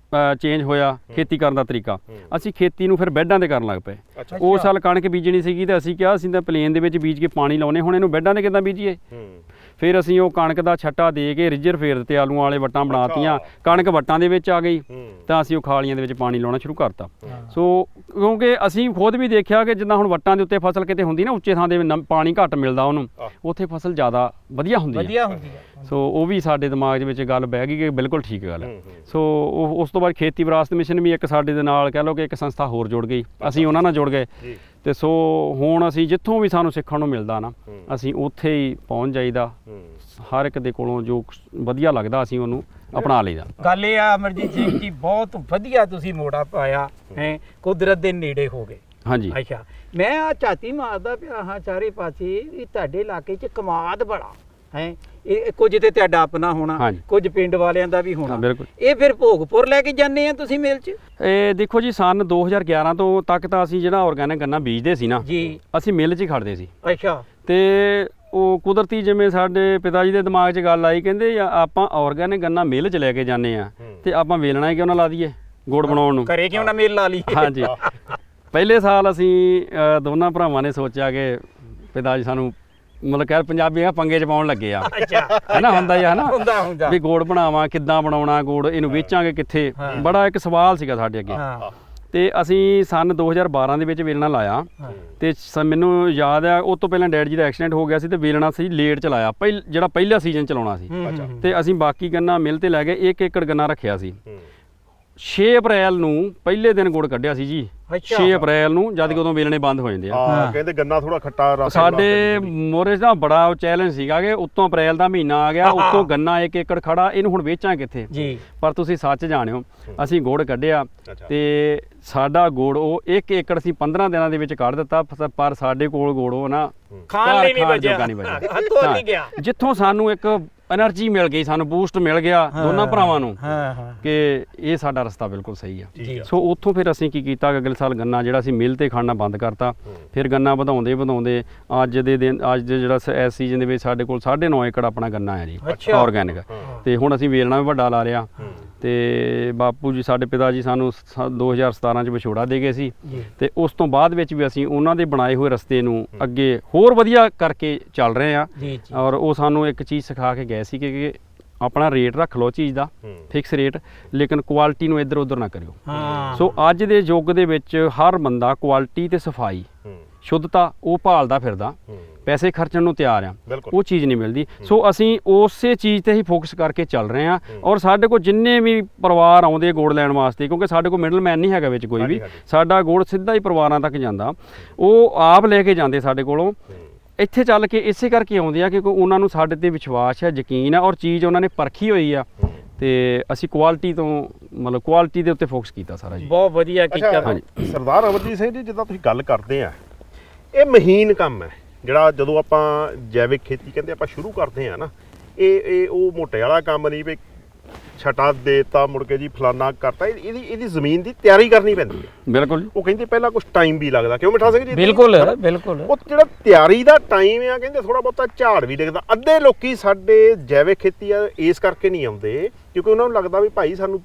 ਚੇਂਜ ਹੋਇਆ ਖੇਤੀ ਕਰਨ ਦਾ ਤਰੀਕਾ। ਅਸੀਂ ਖੇਤੀ ਨੂੰ ਫਿਰ ਬੈੱਡਾਂ ਤੇ ਕਰਨ ਲੱਗ ਪਏ। ਉਹ ਸਾਲ ਕਣਕ ਬੀਜਣੀ ਸੀਗੀ ਤੇ ਅਸੀਂ ਕਿਹਾ ਅਸੀਂ ਤਾਂ ਪਲੇਨ ਦੇ ਵਿੱਚ ਬੀਜ ਕੇ ਪਾਣੀ ਲਾਉਣੇ, ਹੁਣ ਇਹਨੂੰ ਬੈੱਡਾਂ ਤੇ ਕਿੱਦਾਂ ਬੀਜੀਏ। ਫਿਰ ਅਸੀਂ ਉਹ ਕਣਕ ਦਾ ਛੱਟਾ ਦੇ ਕੇ ਰਿੱਜਰ ਫੇਰ ਦਿੱਤੇ, ਆਲੂਆਂ ਵਾਲੇ ਵੱਟਾਂ ਬਣਾਤੀਆਂ, ਕਣਕ ਵੱਟਾਂ ਦੇ ਵਿੱਚ ਆ ਗਈ ਤਾਂ ਅਸੀਂ ਉਹ ਖਾਲੀਆਂ ਦੇ ਵਿੱਚ ਪਾਣੀ ਲਾਉਣਾ ਸ਼ੁਰੂ ਕਰਤਾ। ਸੋ ਕਿਉਂਕਿ ਅਸੀਂ ਖੁਦ ਵੀ ਦੇਖਿਆ ਕਿ ਜਿੱਦਾਂ ਹੁਣ ਵੱਟਾਂ ਦੇ ਉੱਤੇ ਫਸਲ ਕਿਤੇ ਹੁੰਦੀ ਨਾ ਉੱਚੇ ਥਾਂ ਦੇ ਪਾਣੀ ਘੱਟ ਮਿਲਦਾ ਉਹਨੂੰ, ਉੱਥੇ ਫਸਲ ਜ਼ਿਆਦਾ ਵਧੀਆ ਹੁੰਦੀ ਹੈ। ਸੋ ਉਹ ਵੀ ਸਾਡੇ ਦਿਮਾਗ ਦੇ ਵਿੱਚ ਗੱਲ ਬਹਿ ਗਈ ਕਿ ਬਿਲਕੁਲ ਠੀਕ ਗੱਲ ਹੈ। ਸੋ ਉਸ ਤੋਂ ਬਾਅਦ ਖੇਤੀ ਵਿਰਾਸਤ ਮਿਸ਼ਨ ਵੀ ਇੱਕ ਸਾਡੇ ਦੇ ਨਾਲ ਕਹਿ ਲਓ ਕਿ ਇੱਕ ਸੰਸਥਾ ਹੋਰ ਜੁੜ ਗਈ, ਅਸੀਂ ਉਹਨਾਂ ਨਾਲ ਜੁੜ ਗਏ ਤੇ ਸੋ ਹੁਣ ਅਸੀਂ ਜਿੱਥੋਂ ਵੀ ਸਾਨੂੰ ਸਿੱਖਣ ਨੂੰ ਮਿਲਦਾ ਨਾ ਅਸੀਂ ਉੱਥੇ ਹੀ ਪਹੁੰਚ ਜਾਈਦਾ। ਹਰ ਇੱਕ ਦੇ ਕੋਲੋਂ ਜੋ ਵਧੀਆ ਲੱਗਦਾ ਅਸੀਂ ਉਹਨੂੰ ਅਪਣਾ ਲਈਦਾ। ਗੱਲ ਇਹ ਆ ਅਮਰਜੀਤ ਸਿੰਘ ਜੀ, ਬਹੁਤ ਵਧੀਆ ਤੁਸੀਂ ਮੋੜਾ ਪਾਇਆ ਹੈ, ਕੁਦਰਤ ਦੇ ਨੇੜੇ ਹੋ ਗਏ। ਹਾਂਜੀ। ਅੱਛਾ, ਮੈਂ ਆ ਝਾਤੀ ਮਾਰਦਾ ਪਿਆ ਹਾਂ ਚਾਰੇ ਪਾਸੇ ਵੀ ਤੁਹਾਡੇ ਇਲਾਕੇ 'ਚ ਕਮਾਦ ਬੜਾ ਹੈ। ਇਹ ਕੁਝ ਤੇ ਤੁਹਾਡਾ ਆਪਣਾ ਹੋਣਾ, ਕੁਝ ਪਿੰਡ ਵਾਲਿਆਂ ਦਾ ਵੀ ਹੋਣਾ। ਬਿਲਕੁਲ। ਇਹ ਫਿਰ ਭੋਗਪੁਰ ਲੈ ਕੇ ਜਾਂਦੇ ਆ ਤੁਸੀਂ ਮੇਲ 'ਚ? ਇਹ ਦੇਖੋ ਜੀ, ਸਨ 2011 ਤੋਂ ਤੱਕ ਤਾਂ ਅਸੀਂ ਜਿਹੜਾ ਆਰਗੈਨਿਕ ਗੰਨਾ ਬੀਜਦੇ ਸੀ ਨਾ ਜੀ, ਅਸੀਂ ਮਿੱਲ 'ਚ ਹੀ ਖੜਦੇ ਸੀ। ਅੱਛਾ। ਤੇ ਉਹ ਕੁਦਰਤੀ ਜਿਵੇਂ ਸਾਡੇ ਪਿਤਾ ਜੀ ਦੇ ਦਿਮਾਗ 'ਚ ਗੱਲ ਆਈ, ਕਹਿੰਦੇ ਆਪਾਂ ਆਰਗੈਨਿਕ ਗੰਨਾ ਮਿੱਲ 'ਚ ਲੈ ਕੇ ਜਾਂਦੇ ਆ ਤੇ ਆਪਾਂ ਵੇਲਣਾ ਹੀ ਕਿਉਂ ਨਾ ਲਾ ਦਈਏ ਗੁੜ ਬਣਾਉਣ ਨੂੰ, ਘਰੇ ਕਿਉਂ ਨਾ ਮਿੱਲ ਲਾ ਲਈਏ। ਹਾਂਜੀ। ਪਹਿਲੇ ਸਾਲ ਅਸੀਂ ਦੋਨਾਂ ਭਰਾਵਾਂ ਨੇ ਸੋਚਿਆ ਕਿ ਪਿਤਾ ਜੀ ਸਾਨੂੰ ਮਤਲਬ ਕਹਿ ਪੰਜਾਬੀ ਪੰਗੇ 'ਚ ਪਾਉਣ ਲੱਗੇ ਆ, ਹੈਨਾ, ਹੁੰਦਾ ਹੀ ਹੈ ਨਾ ਵੀ ਗੁੜ ਬਣਾਵਾਂ, ਕਿੱਦਾਂ ਬਣਾਉਣਾ ਗੁੜ, ਇਹਨੂੰ ਵੇਚਾਂਗੇ ਕਿੱਥੇ, ਬੜਾ ਇੱਕ ਸਵਾਲ ਸੀਗਾ ਸਾਡੇ ਅੱਗੇ। ਤੇ ਅਸੀਂ ਸਨ 2012 ਦੇ ਵਿੱਚ ਵੇਲਣਾ ਲਾਇਆ ਤੇ ਮੈਨੂੰ ਯਾਦ ਆ ਉਸ ਤੋਂ ਪਹਿਲਾਂ ਡੈਡ ਜੀ ਦਾ ਐਕਸੀਡੈਂਟ ਹੋ ਗਿਆ ਸੀ ਤੇ ਵੇਲਣਾ ਸੀ ਲੇਟ ਚਲਾਇਆ, ਜਿਹੜਾ ਪਹਿਲਾ ਸੀਜ਼ਨ ਚਲਾਉਣਾ ਸੀ ਤੇ ਅਸੀਂ ਬਾਕੀ ਗੰਨਾ ਮਿਲ ਤੇ ਲੈ ਗਏ, 1 ਏਕੜ ਗੰਨਾ ਰੱਖਿਆ ਸੀ। 6 ਅਪ੍ਰੈਲ ਨੂੰ ਪਹਿਲੇ ਦਿਨ ਗੁੜ ਕੱਢਿਆ ਸੀ ਜੀ। 6 ਅਪ੍ਰੈਲ ਨੂੰ ਜਦ ਕਿ ਉਦੋਂ ਵੇਲਣੇ ਬੰਦ ਹੋ ਜਾਂਦੇ ਆ। ਕਹਿੰਦੇ ਗੰਨਾ ਥੋੜਾ ਖੱਟਾ ਸਾਡੇ ਮੋਰੇ ਦਾ ਬੜਾ ਚੈਲੰਜ ਸੀਗਾ ਕਿ ਉੱਤੋਂ ਅਪ੍ਰੈਲ ਦਾ ਮਹੀਨਾ ਆ ਗਿਆ, ਉੱਤੋਂ ਗੰਨਾ 1 ਏਕੜ ਖੜਾ, ਇਹਨੂੰ ਹੁਣ ਵੇਚਾਂ ਕਿੱਥੇ ਜੀ। ਪਰ ਤੁਸੀਂ ਸੱਚ ਜਾਣਿਓ, ਅਸੀਂ ਗੁੜ ਕੱਢਿਆ ਤੇ ਸਾਡਾ ਗੁੜ ਉਹ 1 ਏਕੜ ਸੀ 15 ਦਿਨਾਂ ਦੇ ਵਿੱਚ ਕੱਢ ਦਿੱਤਾ, ਪਰ ਸਾਡੇ ਕੋਲ ਗੁੜ ਉਹ ਨਾ ਖਾਣ ਲਈ ਨਹੀਂ ਬਚਿਆ। ਜਿੱਥੋਂ ਸਾਨੂੰ ਇੱਕ એનર્ਜੀ ਮਿਲ ਗਈ, ਸਾਨੂੰ ਬੂਸਟ ਮਿਲ ਗਿਆ ਦੋਨਾਂ ਭਰਾਵਾਂ ਨੂੰ ਕਿ ਇਹ ਸਾਡਾ ਰਸਤਾ ਬਿਲਕੁਲ ਸਹੀ ਆ। ਸੋ ਉੱਥੋਂ ਫਿਰ ਅਸੀਂ ਕੀ ਕੀਤਾ ਕਿ ਅਗਲੇ ਸਾਲ ਗੰਨਾ ਜਿਹੜਾ ਸੀ ਮਿਲ ਤੇ ਖਾਣਾ ਬੰਦ ਕਰਤਾ। ਫਿਰ ਗੰਨਾ ਵਧਾਉਂਦੇ ਅੱਜ ਦੇ ਜਿਹੜਾ ਇਸ ਸੀਜ਼ਨ ਦੇ ਵਿੱਚ ਸਾਡੇ ਕੋਲ 9.5 ਏਕੜ ਆਪਣਾ ਗੰਨਾ ਹੈ ਜੀ ਆਰਗੈਨਿਕ। ਤੇ ਹੁਣ ਅਸੀਂ ਵੇਲਣਾ ਵੀ ਵੱਡਾ ਲਾ ਲਿਆ ਤੇ ਬਾਪੂ ਜੀ ਸਾਡੇ ਪਿਤਾ ਜੀ ਸਾਨੂੰ 2017 ਚ ਵਿਛੋੜਾ ਦੇ ਗਏ ਸੀ ਤੇ ਉਸ ਤੋਂ ਬਾਅਦ ਵਿੱਚ ਵੀ ਅਸੀਂ ਉਹਨਾਂ ਦੇ ਬਣਾਏ ਹੋਏ ਰਸਤੇ ਨੂੰ ਅੱਗੇ ਹੋਰ ਵਧੀਆ ਕਰਕੇ ਚੱਲ ਰਹੇ ਆ। ਔਰ ਉਹ ਸਾਨੂੰ ਇੱਕ ਚੀਜ਼ ਸਿਖਾ ਕੇ ਗਏ ਸੀ ਕਿ ਆਪਣਾ ਰੇਟ ਰੱਖ ਲਓ ਚੀਜ਼ ਦਾ, ਫਿਕਸ ਰੇਟ, ਲੇਕਿਨ ਕੁਆਲਿਟੀ ਨੂੰ ਇੱਧਰ ਉੱਧਰ ਨਾ ਕਰਿਓ। ਸੋ ਅੱਜ ਦੇ ਯੁੱਗ ਦੇ ਵਿੱਚ ਹਰ ਬੰਦਾ ਕੁਆਲਿਟੀ ਤੇ ਸਫਾਈ, ਸ਼ੁੱਧਤਾ ਉਹ ਭਾਲਦਾ ਫਿਰਦਾ, ਪੈਸੇ ਖਰਚਣ ਨੂੰ ਤਿਆਰ ਆ, ਉਹ ਚੀਜ਼ ਨਹੀਂ ਮਿਲਦੀ। ਸੋ ਅਸੀਂ ਉਸੇ ਚੀਜ਼ ਤੇ ਹੀ ਫੋਕਸ ਕਰਕੇ ਚੱਲ ਰਹੇ ਆ। ਔਰ ਸਾਡੇ ਕੋਲ ਜਿੰਨੇ ਵੀ ਪਰਿਵਾਰ ਆਉਂਦੇ ਗੁੜ ਲੈਣ ਵਾਸਤੇ, ਕਿਉਂਕਿ ਸਾਡੇ ਕੋਲ ਮਿਡਲਮੈਨ ਨਹੀਂ ਹੈਗਾ ਵਿੱਚ ਕੋਈ ਵੀ, ਸਾਡਾ ਗੁੜ ਸਿੱਧਾ ਹੀ ਪਰਿਵਾਰਾਂ ਤੱਕ ਜਾਂਦਾ, ਉਹ ਆਪ ਲੈ ਕੇ ਜਾਂਦੇ ਸਾਡੇ ਕੋਲੋਂ। ਇੱਥੇ ਚੱਲ ਕੇ ਇਸੇ ਕਰਕੇ ਆਉਂਦੇ ਆ ਕਿਉਂਕਿ ਉਹਨਾਂ ਨੂੰ ਸਾਡੇ ਤੇ ਵਿਸ਼ਵਾਸ ਹੈ, ਯਕੀਨ ਹੈ ਔਰ ਚੀਜ਼ ਉਹਨਾਂ ਨੇ ਪਰਖੀ ਹੋਈ ਆ ਤੇ ਅਸੀਂ ਕੁਆਲਿਟੀ ਤੋਂ ਮਤਲਬ ਕੁਆਲਿਟੀ ਦੇ ਉੱਤੇ ਫੋਕਸ ਕੀਤਾ ਸਾਰਾ ਜੀ। ਬਹੁਤ ਵਧੀਆ ਕੀਤਾ। ਹਾਂਜੀ ਸਰਦਾਰ ਅਮਰਜੀਤ ਸਿੰਘ ਜੀ, ਜਿੱਦਾਂ ਤੁਸੀਂ ਗੱਲ ਕਰਦੇ ਆ, ਇਹ ਮਹੀਨ ਕੰਮ ਹੈ ਜਿਹੜਾ ਜਦੋਂ ਆਪਾਂ ਜੈਵਿਕ ਖੇਤੀ ਕਹਿੰਦੇ ਆਪਾਂ ਸ਼ੁਰੂ ਕਰਦੇ ਆ ਨਾ, ਇਹ ਉਹ ਮੋਟੇ ਵਾਲਾ ਕੰਮ ਨਹੀਂ ਵੀ ਛਟਾ ਦੇਤਾ ਮੁੜ ਕੇ ਜੀ ਫਲਾਨਾ ਕਰਤਾ। ਇਹਦੀ ਜ਼ਮੀਨ ਦੀ ਤਿਆਰੀ ਕਰਨੀ ਪੈਂਦੀ ਹੈ। ਬਿਲਕੁਲ। ਉਹ ਕਹਿੰਦੇ ਪਹਿਲਾਂ ਕੁਝ ਟਾਈਮ ਵੀ ਲੱਗਦਾ, ਕਿਉਂ ਮਿੱਠਾ ਸਿੰਘ ਜੀ? ਬਿਲਕੁਲ ਬਿਲਕੁਲ। ਉਹ ਜਿਹੜਾ ਤਿਆਰੀ ਦਾ ਟਾਈਮ ਆ, ਕਹਿੰਦੇ ਥੋੜਾ ਬਹੁਤਾ ਝਾੜ ਵੀ ਡਿੱਗਦਾ। ਅੱਧੇ ਲੋਕੀ ਸਾਡੇ ਜੈਵਿਕ ਖੇਤੀ ਆ ਇਸ ਕਰਕੇ ਨਹੀਂ ਆਉਂਦੇ ਕਿਉਂਕਿ ਉਹਨਾਂ ਨੂੰ ਲੱਗਦਾ ਵੀ ਭਾਈ ਸਾਨੂੰ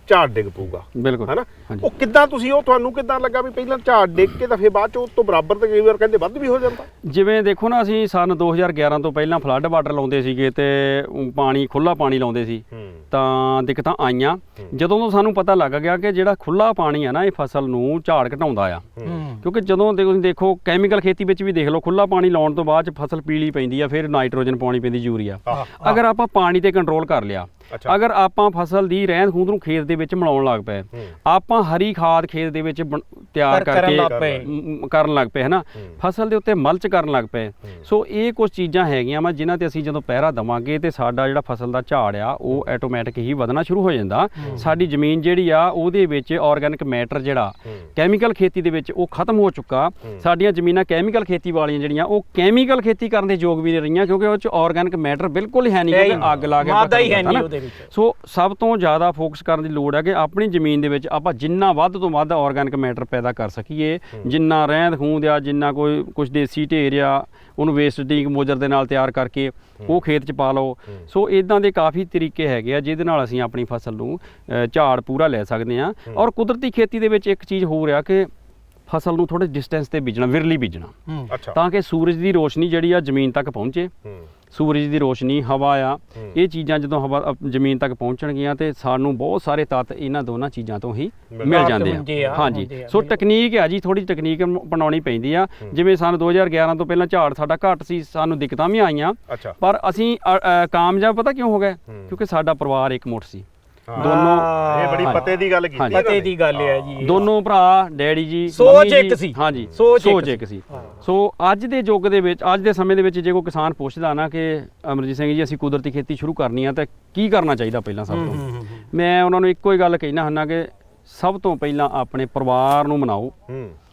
ਝਾੜ ਡਿੱਗ ਪਊਗਾ। ਬਿਲਕੁਲ, ਹੈਨਾ। ਉਹ ਕਿੱਦਾਂ ਤੁਸੀਂ ਉਹ ਤੁਹਾਨੂੰ ਕਿੱਦਾਂ ਲੱਗਾ ਵੀ ਪਹਿਲਾਂ ਝਾੜ ਡਿੱਗ ਕੇ ਤਾਂ ਫਿਰ ਬਾਅਦ ਚ ਉਸ ਤੋਂ ਬਰਾਬਰ ਤੇ ਕਈ ਵਾਰ ਕਹਿੰਦੇ ਵੱਧ ਵੀ ਹੋ ਜਾਂਦਾ? ਜਿਵੇਂ ਦੇਖੋ ਨਾ, ਅਸੀਂ ਸਨ 2011 ਤੋਂ ਪਹਿਲਾਂ ਫਲੱਡ ਵਾਟਰ ਲਾਉਂਦੇ ਸੀਗੇ ਤੇ ਪਾਣੀ ਖੁੱਲਾ ਪਾਣੀ ਲਾਉਂਦੇ ਸੀ ਤਾਂ ਦਿੱਕਤਾਂ ਆਈਆਂ। ਜਦੋਂ ਤੋਂ ਸਾਨੂੰ ਪਤਾ ਲੱਗ ਗਿਆ ਕਿ ਜਿਹੜਾ ਖੁੱਲਾ ਪਾਣੀ ਆ ਨਾ ਇਹ ਫਸਲ ਨੂੰ ਝਾੜ ਘਟਾਉਂਦਾ ਆ, ਕਿਉਂਕਿ ਜਦੋਂ ਤੁਸੀਂ ਦੇਖੋ ਕੈਮੀਕਲ ਖੇਤੀ ਵਿੱਚ ਵੀ ਦੇਖ ਲਓ, ਖੁੱਲਾ ਪਾਣੀ ਲਾਉਣ ਤੋਂ ਬਾਅਦ ਚ ਫਸਲ ਪੀਲੀ ਪੈਂਦੀ ਆ, ਫਿਰ ਨਾਈਟ੍ਰੋਜਨ ਪਾਉਣੀ ਪੈਂਦੀ, ਯੂਰੀਆ। ਅਗਰ ਆਪਾਂ ਪਾਣੀ ਤੇ ਕੰਟਰੋਲ ਕਰ ਲਿਆ, ਅਗਰ ਆਪਾਂ ਫਸਲ ਦੀ ਰਹਿੰਦ ਖੂੰਹਦ ਨੂੰ ਖੇਤ ਦੇ ਵਿੱਚ ਮਿਲਾਉਣ ਲੱਗ ਪਏ, ਆਪਾਂ ਹਰੀ ਖਾਦ ਖੇਤ ਦੇ ਵਿੱਚ ਤਿਆਰ ਕਰਕੇ ਕਰਨ ਲੱਗ ਪਏ, ਹਨਾ, ਫਸਲ ਦੇ ਉੱਤੇ ਮਲਚ ਕਰਨ ਲੱਗ ਪਏ। ਸੋ ਇਹ ਕੁਝ ਚੀਜ਼ਾਂ ਹੈਗੀਆਂ ਵਾ ਜਿਨ੍ਹਾਂ ਤੇ ਅਸੀਂ ਜਦੋਂ ਪਹਿਰਾ ਦੇਵਾਂਗੇ ਤੇ ਸਾਡਾ ਜਿਹੜਾ ਫਸਲ ਦਾ ਝਾੜ ਆ ਉਹ ਆਟੋਮੈਟਿਕ ਹੀ ਵਧਣਾ ਸ਼ੁਰੂ ਹੋ ਜਾਂਦਾ। ਸਾਡੀ ਜ਼ਮੀਨ ਜਿਹੜੀ ਆ ਉਹਦੇ ਵਿੱਚ ਆਰਗੈਨਿਕ ਮੈਟਰ ਜਿਹੜਾ ਕੈਮੀਕਲ ਖੇਤੀ ਦੇ ਵਿੱਚ ਉਹ ਖਤਮ ਹੋ ਚੁੱਕਾ। ਸਾਡੀਆਂ ਜ਼ਮੀਨਾਂ ਕੈਮੀਕਲ ਖੇਤੀ ਵਾਲੀਆਂ ਜਿਹੜੀਆਂ ਉਹ ਕੈਮੀਕਲ ਖੇਤੀ ਕਰਨ ਦੇ ਯੋਗ ਵੀ ਨਹੀਂ ਰਹੀਆਂ ਕਿਉਂਕਿ ਉਹ 'ਚ ਆਰਗੈਨਿਕ ਮੈਟਰ ਬਿਲਕੁਲ ਹੀ ਹੈ ਨਹੀਂ, ਕਿਉਂਕਿ ਅੱਗ ਲਾ ਕੇ ਦੇ ਵਿੱਚ। ਸੋ ਸਭ ਤੋਂ ਜ਼ਿਆਦਾ ਫੋਕਸ ਕਰਨ ਦੀ ਲੋੜ ਹੈ ਕਿ ਆਪਣੀ ਜ਼ਮੀਨ ਦੇ ਵਿੱਚ ਆਪਾਂ ਜਿੰਨਾ ਵੱਧ ਤੋਂ ਵੱਧ ਆਰਗੈਨਿਕ ਮੈਟਰ ਪੈਦਾ ਕਰ ਸਕੀਏ, ਜਿੰਨਾ ਰਹਿੰਦ ਖੂੰਹਦ ਆ, ਜਿੰਨਾ ਕੋਈ ਕੁਝ ਦੇਸੀ ਢੇਰ ਆ, ਉਹਨੂੰ ਵੇਸਟ ਡੀਕੰਪੋਜ਼ਰ ਦੇ ਨਾਲ ਤਿਆਰ ਕਰਕੇ ਉਹ ਖੇਤ 'ਚ ਪਾ ਲਓ। ਸੋ ਇਦਾਂ ਦੇ ਕਾਫੀ ਤਰੀਕੇ ਹੈਗੇ ਆ ਜਿਹਦੇ ਨਾਲ ਅਸੀਂ ਆਪਣੀ ਫਸਲ ਨੂੰ ਝਾੜ ਪੂਰਾ ਲੈ ਸਕਦੇ ਹਾਂ। ਔਰ ਕੁਦਰਤੀ ਖੇਤੀ ਦੇ ਵਿੱਚ ਇੱਕ ਚੀਜ਼ ਹੋਰ ਆ ਕਿ ਫਸਲ ਨੂੰ ਥੋੜੇ ਡਿਸਟੈਂਸ ਤੇ ਬੀਜਣਾ, ਵਿਰਲੀ ਬੀਜਣਾ, ਤਾਂ ਕਿ ਸੂਰਜ ਦੀ ਰੋਸ਼ਨੀ ਜਿਹੜੀ ਆ ਜ਼ਮੀਨ ਤੱਕ ਪਹੁੰਚੇ। ਸੂਰਜ ਦੀ ਰੋਸ਼ਨੀ, ਹਵਾ ਆ, ਇਹ ਚੀਜ਼ਾਂ ਜਦੋਂ ਹਵਾ ਜ਼ਮੀਨ ਤੱਕ ਪਹੁੰਚਣਗੀਆਂ ਤੇ ਸਾਨੂੰ ਬਹੁਤ ਸਾਰੇ ਤੱਤ ਇਹਨਾਂ ਦੋਨਾਂ ਚੀਜ਼ਾਂ ਤੋਂ ਹੀ ਮਿਲ ਜਾਂਦੇ ਆ। ਹਾਂਜੀ, ਸੋ ਟੈਕਨੀਕ ਆ ਜੀ, ਥੋੜੀ ਟੈਕਨੀਕ ਅਪਣਾਉਣੀ ਪੈਂਦੀ ਆ। ਜਿਵੇਂ ਸਨ 2011 ਤੋਂ ਪਹਿਲਾਂ ਝਾੜ ਸਾਡਾ ਘੱਟ ਸੀ, ਸਾਨੂੰ ਦਿੱਕਤਾਂ ਵੀ ਆਈਆਂ, ਪਰ ਅਸੀਂ ਕਾਮਯਾਬ ਪਤਾ ਕਿਉਂ ਹੋ ਗਏ? ਕਿਉਂਕਿ ਸਾਡਾ ਪਰਿਵਾਰ ਇੱਕਮੁੱਠ ਸੀ। ਦੋਨੋਂ, ਇਹ ਬੜੀ ਪਤੇ ਦੀ ਗੱਲ ਕੀਤੀ, ਪਤੇ ਦੀ ਗੱਲ ਹੈ ਜੀ। ਦੋਨੋਂ ਭਰਾ, ਡੈਡੀ ਜੀ, ਸੋਚ ਇੱਕ ਸੀ। ਹਾਂਜੀ, ਸੋਚ ਇੱਕ ਸੀ। ਸੋ ਅੱਜ ਦੇ ਯੁੱਗ ਦੇ ਵਿੱਚ, ਅੱਜ ਦੇ ਸਮੇਂ ਦੇ ਵਿੱਚ ਜੇ ਕੋਈ ਕਿਸਾਨ ਪੁੱਛਦਾ ਨਾ ਕਿ ਅਮਰਜੀਤ ਸਿੰਘ ਜੀ ਅਸੀਂ ਕੁਦਰਤੀ ਖੇਤੀ ਸ਼ੁਰੂ ਕਰਨੀ ਆ ਤਾਂ ਕੀ ਕਰਨਾ ਚਾਹੀਦਾ ਪਹਿਲਾਂ ਸਭ ਤੋਂ, ਮੈਂ ਉਹਨਾਂ ਨੂੰ ਇੱਕੋ ਹੀ ਗੱਲ ਕਹਿਣਾ ਹੁੰਦਾ ਕਿ ਸਭ ਤੋਂ ਪਹਿਲਾਂ ਆਪਣੇ ਪਰਿਵਾਰ ਨੂੰ ਮਨਾਓ।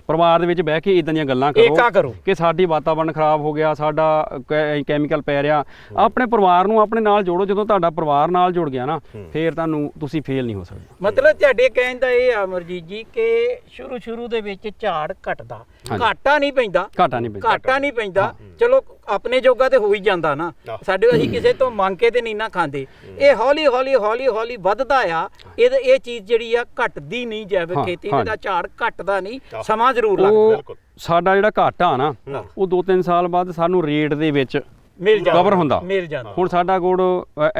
ਪਰਿਵਾਰ ਦੇ ਵਿੱਚ ਬਹਿ ਕੇ ਇਦਾਂ ਦੀਆਂ ਗੱਲਾਂ ਕਰੋ ਕਿ ਸਾਡੀ ਵਾਤਾਵਰਨ ਖਰਾਬ ਹੋ ਗਿਆ, ਸਾਡਾ ਕੈਮੀਕਲ ਪੈ ਰਿਹਾ। ਆਪਣੇ ਪਰਿਵਾਰ ਨੂੰ ਆਪਣੇ ਨਾਲ ਜੋੜੋ। ਜਦੋਂ ਤੁਹਾਡਾ ਪਰਿਵਾਰ ਨਾਲ ਜੁੜ ਗਿਆ ਨਾ, ਫਿਰ ਤੁਸੀਂ ਫੇਲ ਨਹੀਂ ਹੋ ਸਕਦੇ। ਮਤਲਬ ਤੁਹਾਡੇ ਕਹਿਣ ਦਾ ਇਹ ਆ ਅਮਰਜੀਤ ਜੀ ਕਿ ਸ਼ੁਰੂ ਦੇ ਵਿੱਚ ਝਾੜ ਘਟਦਾ, ਘਾਟਾ ਨਹੀਂ ਪੈਂਦਾ। ਚਲੋ ਆਪਣੇ ਜੋਗਾ ਤੇ ਹੋ ਹੀ ਜਾਂਦਾ ਨਾ, ਸਾਡੇ ਅਸੀਂ ਕਿਸੇ ਤੋਂ ਮੰਗ ਕੇ ਤੇ ਨਹੀਂ ਨਾ ਖਾਂਦੇ। ਇਹ ਹੌਲੀ ਵੱਧਦਾ ਆ। ਇਹ ਚੀਜ਼ ਜਿਹੜੀ ਆ ਘਟਦੀ ਨਹੀਂ, ਜੈਵਿਕ ਖੇਤੀ ਦਾ ਝਾੜ ਘਟਦਾ ਨਹੀਂ, ਸਮਾਂ ਜ਼ਰੂਰ ਲੱਗਦਾ। ਸਾਡਾ ਜਿਹੜਾ ਘਾਟਾ ਨਾ ਉਹ 2-3 ਸਾਲ ਬਾਅਦ ਸਾਨੂੰ ਰੇਟ ਦੇ ਵਿੱਚ ਕਵਰ ਹੁੰਦਾ। ਹੁਣ ਸਾਡਾ ਗੁੜ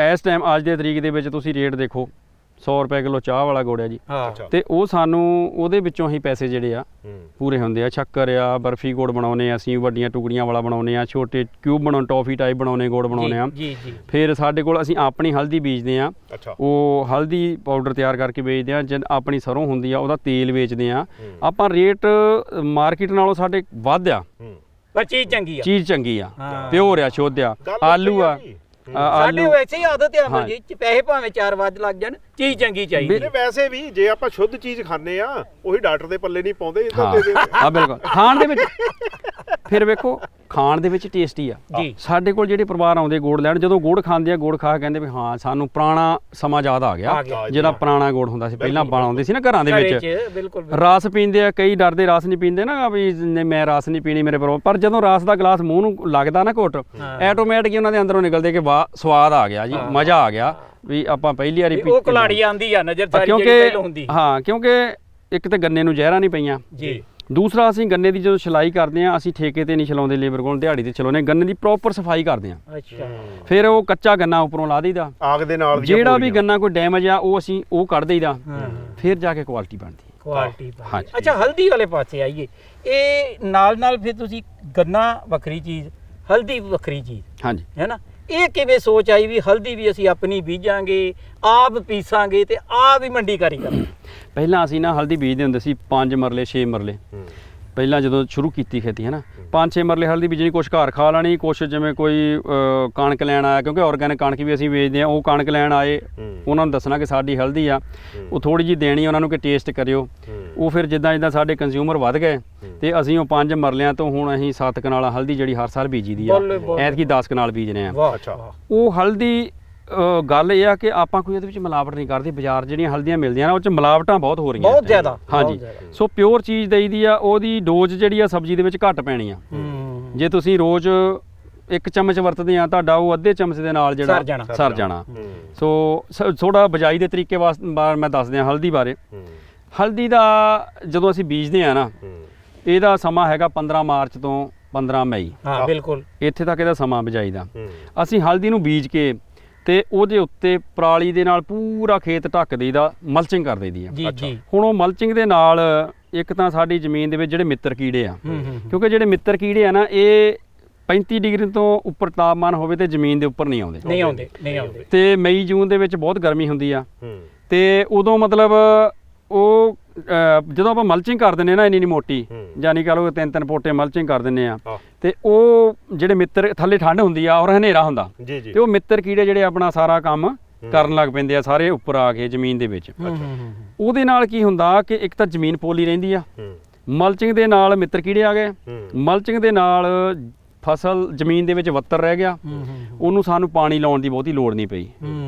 ਇਸ ਟਾਈਮ ਅੱਜ ਦੇ ਤਰੀਕ ਦੇ ਵਿੱਚ ਤੁਸੀਂ ਰੇਟ ਦੇਖੋ, 100 ਰੁਪਏ ਕਿਲੋ ਚਾਹ ਵਾਲਾ ਗੁੜ ਹੈ ਜੀ, ਤੇ ਉਹ ਸਾਨੂੰ ਉਹਦੇ ਵਿੱਚੋਂ ਹੀ ਪੈਸੇ ਜਿਹੜੇ ਆ ਪੂਰੇ ਹੁੰਦੇ ਆ। ਸ਼ੱਕਰ ਆ, ਬਰਫੀ ਗੁੜ ਬਣਾਉਨੇ ਆ ਅਸੀਂ, ਵੱਡੀਆਂ ਟੁਕੜੀਆਂ ਵਾਲਾ ਬਣਾਉਨੇ ਆ, ਛੋਟੇ ਕਿਊਬ ਬਣਾਉਣ, ਟੌਫੀ ਟਾਈਪ ਬਣਾਉਨੇ, ਗੁੜ ਬਣਾਉਨੇ ਆ। ਫਿਰ ਸਾਡੇ ਕੋਲ ਅਸੀਂ ਆਪਣੀ ਹਲਦੀ ਬੀਜਦੇ ਆ, ਉਹ ਹਲਦੀ ਪਾਊਡਰ ਤਿਆਰ ਕਰਕੇ ਵੇਚਦੇ ਆ। ਜੇ ਆਪਣੀ ਸਰੋਂ ਹੁੰਦੀ ਆ ਉਹਦਾ ਤੇਲ ਵੇਚਦੇ ਆ ਆਪਾਂ। ਰੇਟ ਮਾਰਕੀਟ ਨਾਲੋਂ ਸਾਡੇ ਵੱਧ ਆ, ਪਰ ਚੀਜ਼ ਚੰਗੀ ਆ, ਪਿਓਰ ਆ, ਸ਼ੁੱਧ ਆ। ਆਲੂ ਆ, ਸਾਡੇ ਵੈਸੇ ਹੀ ਆਦਤ ਆ ਜੀ, ਪੈਸੇ ਭਾਵੇਂ 4 ਵੱਧ ਲੱਗ ਜਾਣ, ਚੀਜ਼ ਚੰਗੀ ਚਾਹੀਦੀ। ਵੈਸੇ ਵੀ ਜੇ ਆਪਾਂ ਸ਼ੁੱਧ ਚੀਜ਼ ਖਾਂਦੇ ਆ, ਉਹੀ ਡਾਕਟਰ ਦੇ ਪੱਲੇ ਨਹੀਂ ਪਾਉਂਦੇ। ਬਿਲਕੁਲ ਖਾਣ ਦੇ ਵਿੱਚ, ਫਿਰ ਵੇਖੋ ਖਾਣ ਦੇ ਵਿੱਚ ਟੇਸਟੀ ਆ। ਸਾਡੇ ਕੋਲ ਜਿਹੜੇ ਪਰਿਵਾਰ ਆਉਂਦੇ ਗੁੜ ਲੈਣ, ਜਦੋਂ ਗੁੜ ਖਾਂਦੇ ਆ, ਗੁੜ ਖਾ ਕਹਿੰਦੇ ਵੀ ਹਾਂ ਸਾਨੂੰ ਪੁਰਾਣਾ ਸਮਾਂ ਯਾਦ ਆ ਗਿਆ, ਜਿਹੜਾ ਪੁਰਾਣਾ ਗੁੜ ਹੁੰਦਾ ਸੀ ਪਹਿਲਾਂ ਬਣਾਉਂਦੇ ਸੀ ਨਾ ਘਰਾਂ ਦੇ ਵਿੱਚ। ਰਸ ਪੀਂਦੇ ਆ, ਕਈ ਡਰਦੇ ਰਸ ਨਹੀਂ ਪੀਂਦੇ ਨਾ, ਵੀ ਮੈਂ ਰਸ ਨਹੀਂ ਪੀਣੀ ਮੇਰੇ ਪਰਿਵਾਰ, ਪਰ ਜਦੋਂ ਰਸ ਦਾ ਗਲਾਸ ਮੂੰਹ ਨੂੰ ਲੱਗਦਾ ਨਾ ਘੁੱਟ, ਆਟੋਮੈਟਿਕ ਉਹਨਾਂ ਦੇ ਅੰਦਰੋਂ ਨਿਕਲਦੇ ਕਿ ਵਾਹ ਸਵਾਦ ਆ ਗਿਆ ਜੀ, ਮਜ਼ਾ ਆ ਗਿਆ, ਵੀ ਆਪਾਂ ਪਹਿਲੀ ਵਾਰੀ ਉਹ ਕਲਾੜੀ ਆਂਦੀ ਆ ਨਜ਼ਰ ਸਾਰੀ ਜਿਹੜੀ ਪਹਿਲਾਂ ਹੁੰਦੀ। ਹਾਂ, ਕਿਉਂਕਿ ਇੱਕ ਤਾਂ ਗੰਨੇ ਨੂੰ ਜ਼ਹਿਰਾਂ ਨਹੀਂ ਪਈਆਂ ਜੀ, ਦੂਸਰਾ ਅਸੀਂ ਗੰਨੇ ਦੀ ਜਦੋਂ ਛਿਲਾਈ ਕਰਦੇ ਆ, ਅਸੀਂ ਠੇਕੇ ਤੇ ਨਹੀਂ ਛਿਲਾਉਂਦੇ, ਲੇਬਰ ਕੋਲ ਦਿਹਾੜੀ ਤੇ ਛਿਲਾਉਂਦੇ, ਗੰਨੇ ਦੀ ਪ੍ਰੋਪਰ ਸਫਾਈ ਕਰਦੇ ਆ। ਫਿਰ ਉਹ ਕੱਚਾ ਗੰਨਾ ਉੱਪਰੋਂ ਲਾ ਦਈਦਾ, ਆਗ ਦੇ ਨਾਲ ਜਿਹੜਾ ਵੀ ਗੰਨਾ ਕੋਈ ਡੈਮੇਜ ਆ ਉਹ ਅਸੀਂ ਉਹ ਕੱਢ ਦਈਦਾ, ਫਿਰ ਜਾ ਕੇ ਕੁਆਲਿਟੀ ਬਣਦੀ। ਅੱਛਾ, ਹਲਦੀ ਵਾਲੇ ਪਾਸੇ ਆਈਏ, ਇਹ ਨਾਲ ਫਿਰ ਤੁਸੀਂ ਗੰਨਾ ਵੱਖਰੀ ਚੀਜ਼, ਹਲਦੀ ਵੱਖਰੀ ਚੀਜ਼, ਹਾਂਜੀ ਹੈ ਨਾ, ਇਹ ਕਿਵੇਂ ਸੋਚ ਆਈ ਵੀ ਹਲਦੀ ਵੀ ਅਸੀਂ ਆਪਣੀ ਬੀਜਾਂਗੇ, ਆਪ ਪੀਸਾਂਗੇ ਤੇ ਆਪ ਹੀ ਮੰਡੀਕਾਰੀ ਕਰਾਂਗੇ? ਪਹਿਲਾਂ ਅਸੀਂ ਨਾ ਹਲਦੀ ਬੀਜਦੇ ਹੁੰਦੇ ਸੀ 5 ਮਰਲੇ 6 ਮਰਲੇ, ਪਹਿਲਾਂ ਜਦੋਂ ਸ਼ੁਰੂ ਕੀਤੀ ਖੇਤੀ ਹੈ ਨਾ, 5-6 ਮਰਲੇ ਹਲਦੀ ਬੀਜਣੀ, ਕੁਛ ਘਰ ਖਾ ਲੈਣੀ, ਕੁਛ ਜਿਵੇਂ ਕੋਈ ਕਣਕ ਲੈਣ ਆਇਆ, ਕਿਉਂਕਿ ਆਰਗੈਨਿਕ ਕਣਕ ਵੀ ਅਸੀਂ ਵੇਚਦੇ ਆ, ਉਹ ਕਣਕ ਲੈਣ ਆਏ, ਉਹਨਾਂ ਨੂੰ ਦੱਸਣਾ ਕਿ ਸਾਡੀ ਹਲਦੀ ਆ, ਉਹ ਥੋੜੀ ਜਿਹੀ ਦੇਣੀ ਉਹਨਾਂ ਨੂੰ ਕਿ ਟੇਸਟ ਕਰਿਓ। ਉਹ ਫਿਰ ਜਿੱਦਾਂ ਸਾਡੇ ਕੰਜ਼ਿਊਮਰ ਵੱਧ ਗਏ ਤੇ ਅਸੀਂ ਉਹ 5 ਮਰਲਿਆਂ ਤੋਂ ਹੁਣ ਅਸੀਂ 7 ਕਨਾਲਾਂ ਹਲਦੀ ਜਿਹੜੀ ਹਰ ਸਾਲ ਬੀਜੀ ਦੀ ਆ, ਐਤਕੀ 10 ਕਨਾਲ ਬੀਜ ਰਹੇ ਆ। ਉਹ ਹਲਦੀ ਗੱਲ ਇਹ ਆ ਕਿ ਆਪਾਂ ਕੋਈ ਇਹਦੇ ਵਿੱਚ ਮਿਲਾਵਟ ਨਹੀਂ ਕਰਦੇ। ਬਾਜ਼ਾਰ ਜਿਹੜੀਆਂ ਹਲਦੀਆਂ ਮਿਲਦੀਆਂ ਨਾ ਉਹ 'ਚ ਮਿਲਾਵਟਾਂ ਬਹੁਤ ਹੋ ਰਹੀਆਂ, ਬਹੁਤ ਜ਼ਿਆਦਾ। ਹਾਂਜੀ, ਸੋ ਪਿਓਰ ਚੀਜ਼ ਦੇਈਦੀ ਆ, ਉਹਦੀ ਡੋਜ਼ ਜਿਹੜੀ ਆ ਸਬਜ਼ੀ ਦੇ ਵਿੱਚ ਘੱਟ ਪੈਣੀ ਆ। ਜੇ ਤੁਸੀਂ ਰੋਜ਼ 1 ਚਮਚ ਵਰਤਦੇ ਆ, ਤੁਹਾਡਾ ਉਹ ਅੱਧੇ ਚਮਚ ਦੇ ਨਾਲ ਜਿਹੜਾ ਸਰ ਜਾਣਾ। ਸੋ ਥੋੜਾ ਬਜਾਈ ਦੇ ਤਰੀਕੇ ਵਾਸਤੇ ਮੈਂ ਦੱਸ ਦਿਆਂ ਹਲਦੀ ਬਾਰੇ। ਹਲਦੀ ਦਾ ਜਦੋਂ ਅਸੀਂ ਬੀਜਦੇ ਆ ਨਾ, ਇਹਦਾ ਸਮਾਂ ਹੈਗਾ 15 ਮਾਰਚ ਤੋਂ 15 ਮਈ। ਹਾਂ, ਬਿਲਕੁਲ ਇੱਥੇ ਤੱਕ ਇਹਦਾ ਸਮਾਂ ਬਿਜਾਈ ਦਾ। ਅਸੀਂ ਹਲਦੀ ਨੂੰ ਬੀਜ ਕੇ ਤੇ ਉਹਦੇ ਉੱਤੇ ਪਰਾਲੀ ਦੇ ਨਾਲ ਪੂਰਾ ਖੇਤ ਢੱਕ ਦੇਈਦਾ, ਮਲਚਿੰਗ ਕਰ ਦੇਈਦੀ ਆ। ਹੁਣ ਉਹ ਮਲਚਿੰਗ ਦੇ ਨਾਲ ਇੱਕ ਤਾਂ ਸਾਡੀ ਜ਼ਮੀਨ ਦੇ ਵਿੱਚ ਜਿਹੜੇ ਮਿੱਤਰ ਕੀੜੇ ਆ, ਕਿਉਂਕਿ ਜਿਹੜੇ ਮਿੱਤਰ ਕੀੜੇ ਆ ਨਾ, ਇਹ 35 ਡਿਗਰੀ ਤੋਂ ਉੱਪਰ ਤਾਪਮਾਨ ਹੋਵੇ ਤੇ ਜ਼ਮੀਨ ਦੇ ਉੱਪਰ ਨਹੀਂ ਆਉਂਦੇ। ਤੇ ਮਈ ਜੂਨ ਦੇ ਵਿੱਚ ਬਹੁਤ ਗਰਮੀ ਹੁੰਦੀ ਆ, ਤੇ ਉਦੋਂ ਮਤਲਬ ਉਹ ਜਦੋਂ ਆਪਾਂ ਮਲਚਿੰਗ ਕਰ ਦਿੰਦੇ ਨਾ ਇੰਨੀ ਮੋਟੀ, ਜਾਨੀ ਕਹ ਲਓ 3-3 ਪੋਟੇ ਮਲਚਿੰਗ ਕਰ ਦਿੰਦੇ ਆ, ਤੇ ਉਹ ਜਿਹੜੇ ਮਿੱਤਰ ਥੱਲੇ ਠੰਡ ਹੁੰਦੀ ਆ ਔਰ ਹਨੇਰਾ ਹੁੰਦਾ, ਤੇ ਉਹ ਮਿੱਤਰ ਕੀੜੇ ਜਿਹੜੇ ਆਪਣਾ ਸਾਰਾ ਕੰਮ ਕਰਨ ਲੱਗ ਪੈਂਦੇ ਆ ਸਾਰੇ ਉੱਪਰ ਆ ਕੇ ਜ਼ਮੀਨ ਦੇ ਵਿੱਚ। ਉਹਦੇ ਨਾਲ ਕੀ ਹੁੰਦਾ ਕਿ ਇੱਕ ਤਾਂ ਜ਼ਮੀਨ ਪੋਲੀ ਰਹਿੰਦੀ ਆ, ਮਲਚਿੰਗ ਦੇ ਨਾਲ ਮਿੱਤਰ ਕੀੜੇ ਆ ਗਏ, ਮਲਚਿੰਗ ਦੇ ਨਾਲ ਫਸਲ ਜ਼ਮੀਨ ਦੇ ਵਿੱਚ ਵੱਤਰ ਰਹਿ ਗਿਆ, ਉਹਨੂੰ ਸਾਨੂੰ ਪਾਣੀ ਲਾਉਣ ਦੀ ਬਹੁਤੀ ਲੋੜ ਨਹੀਂ ਪਈ।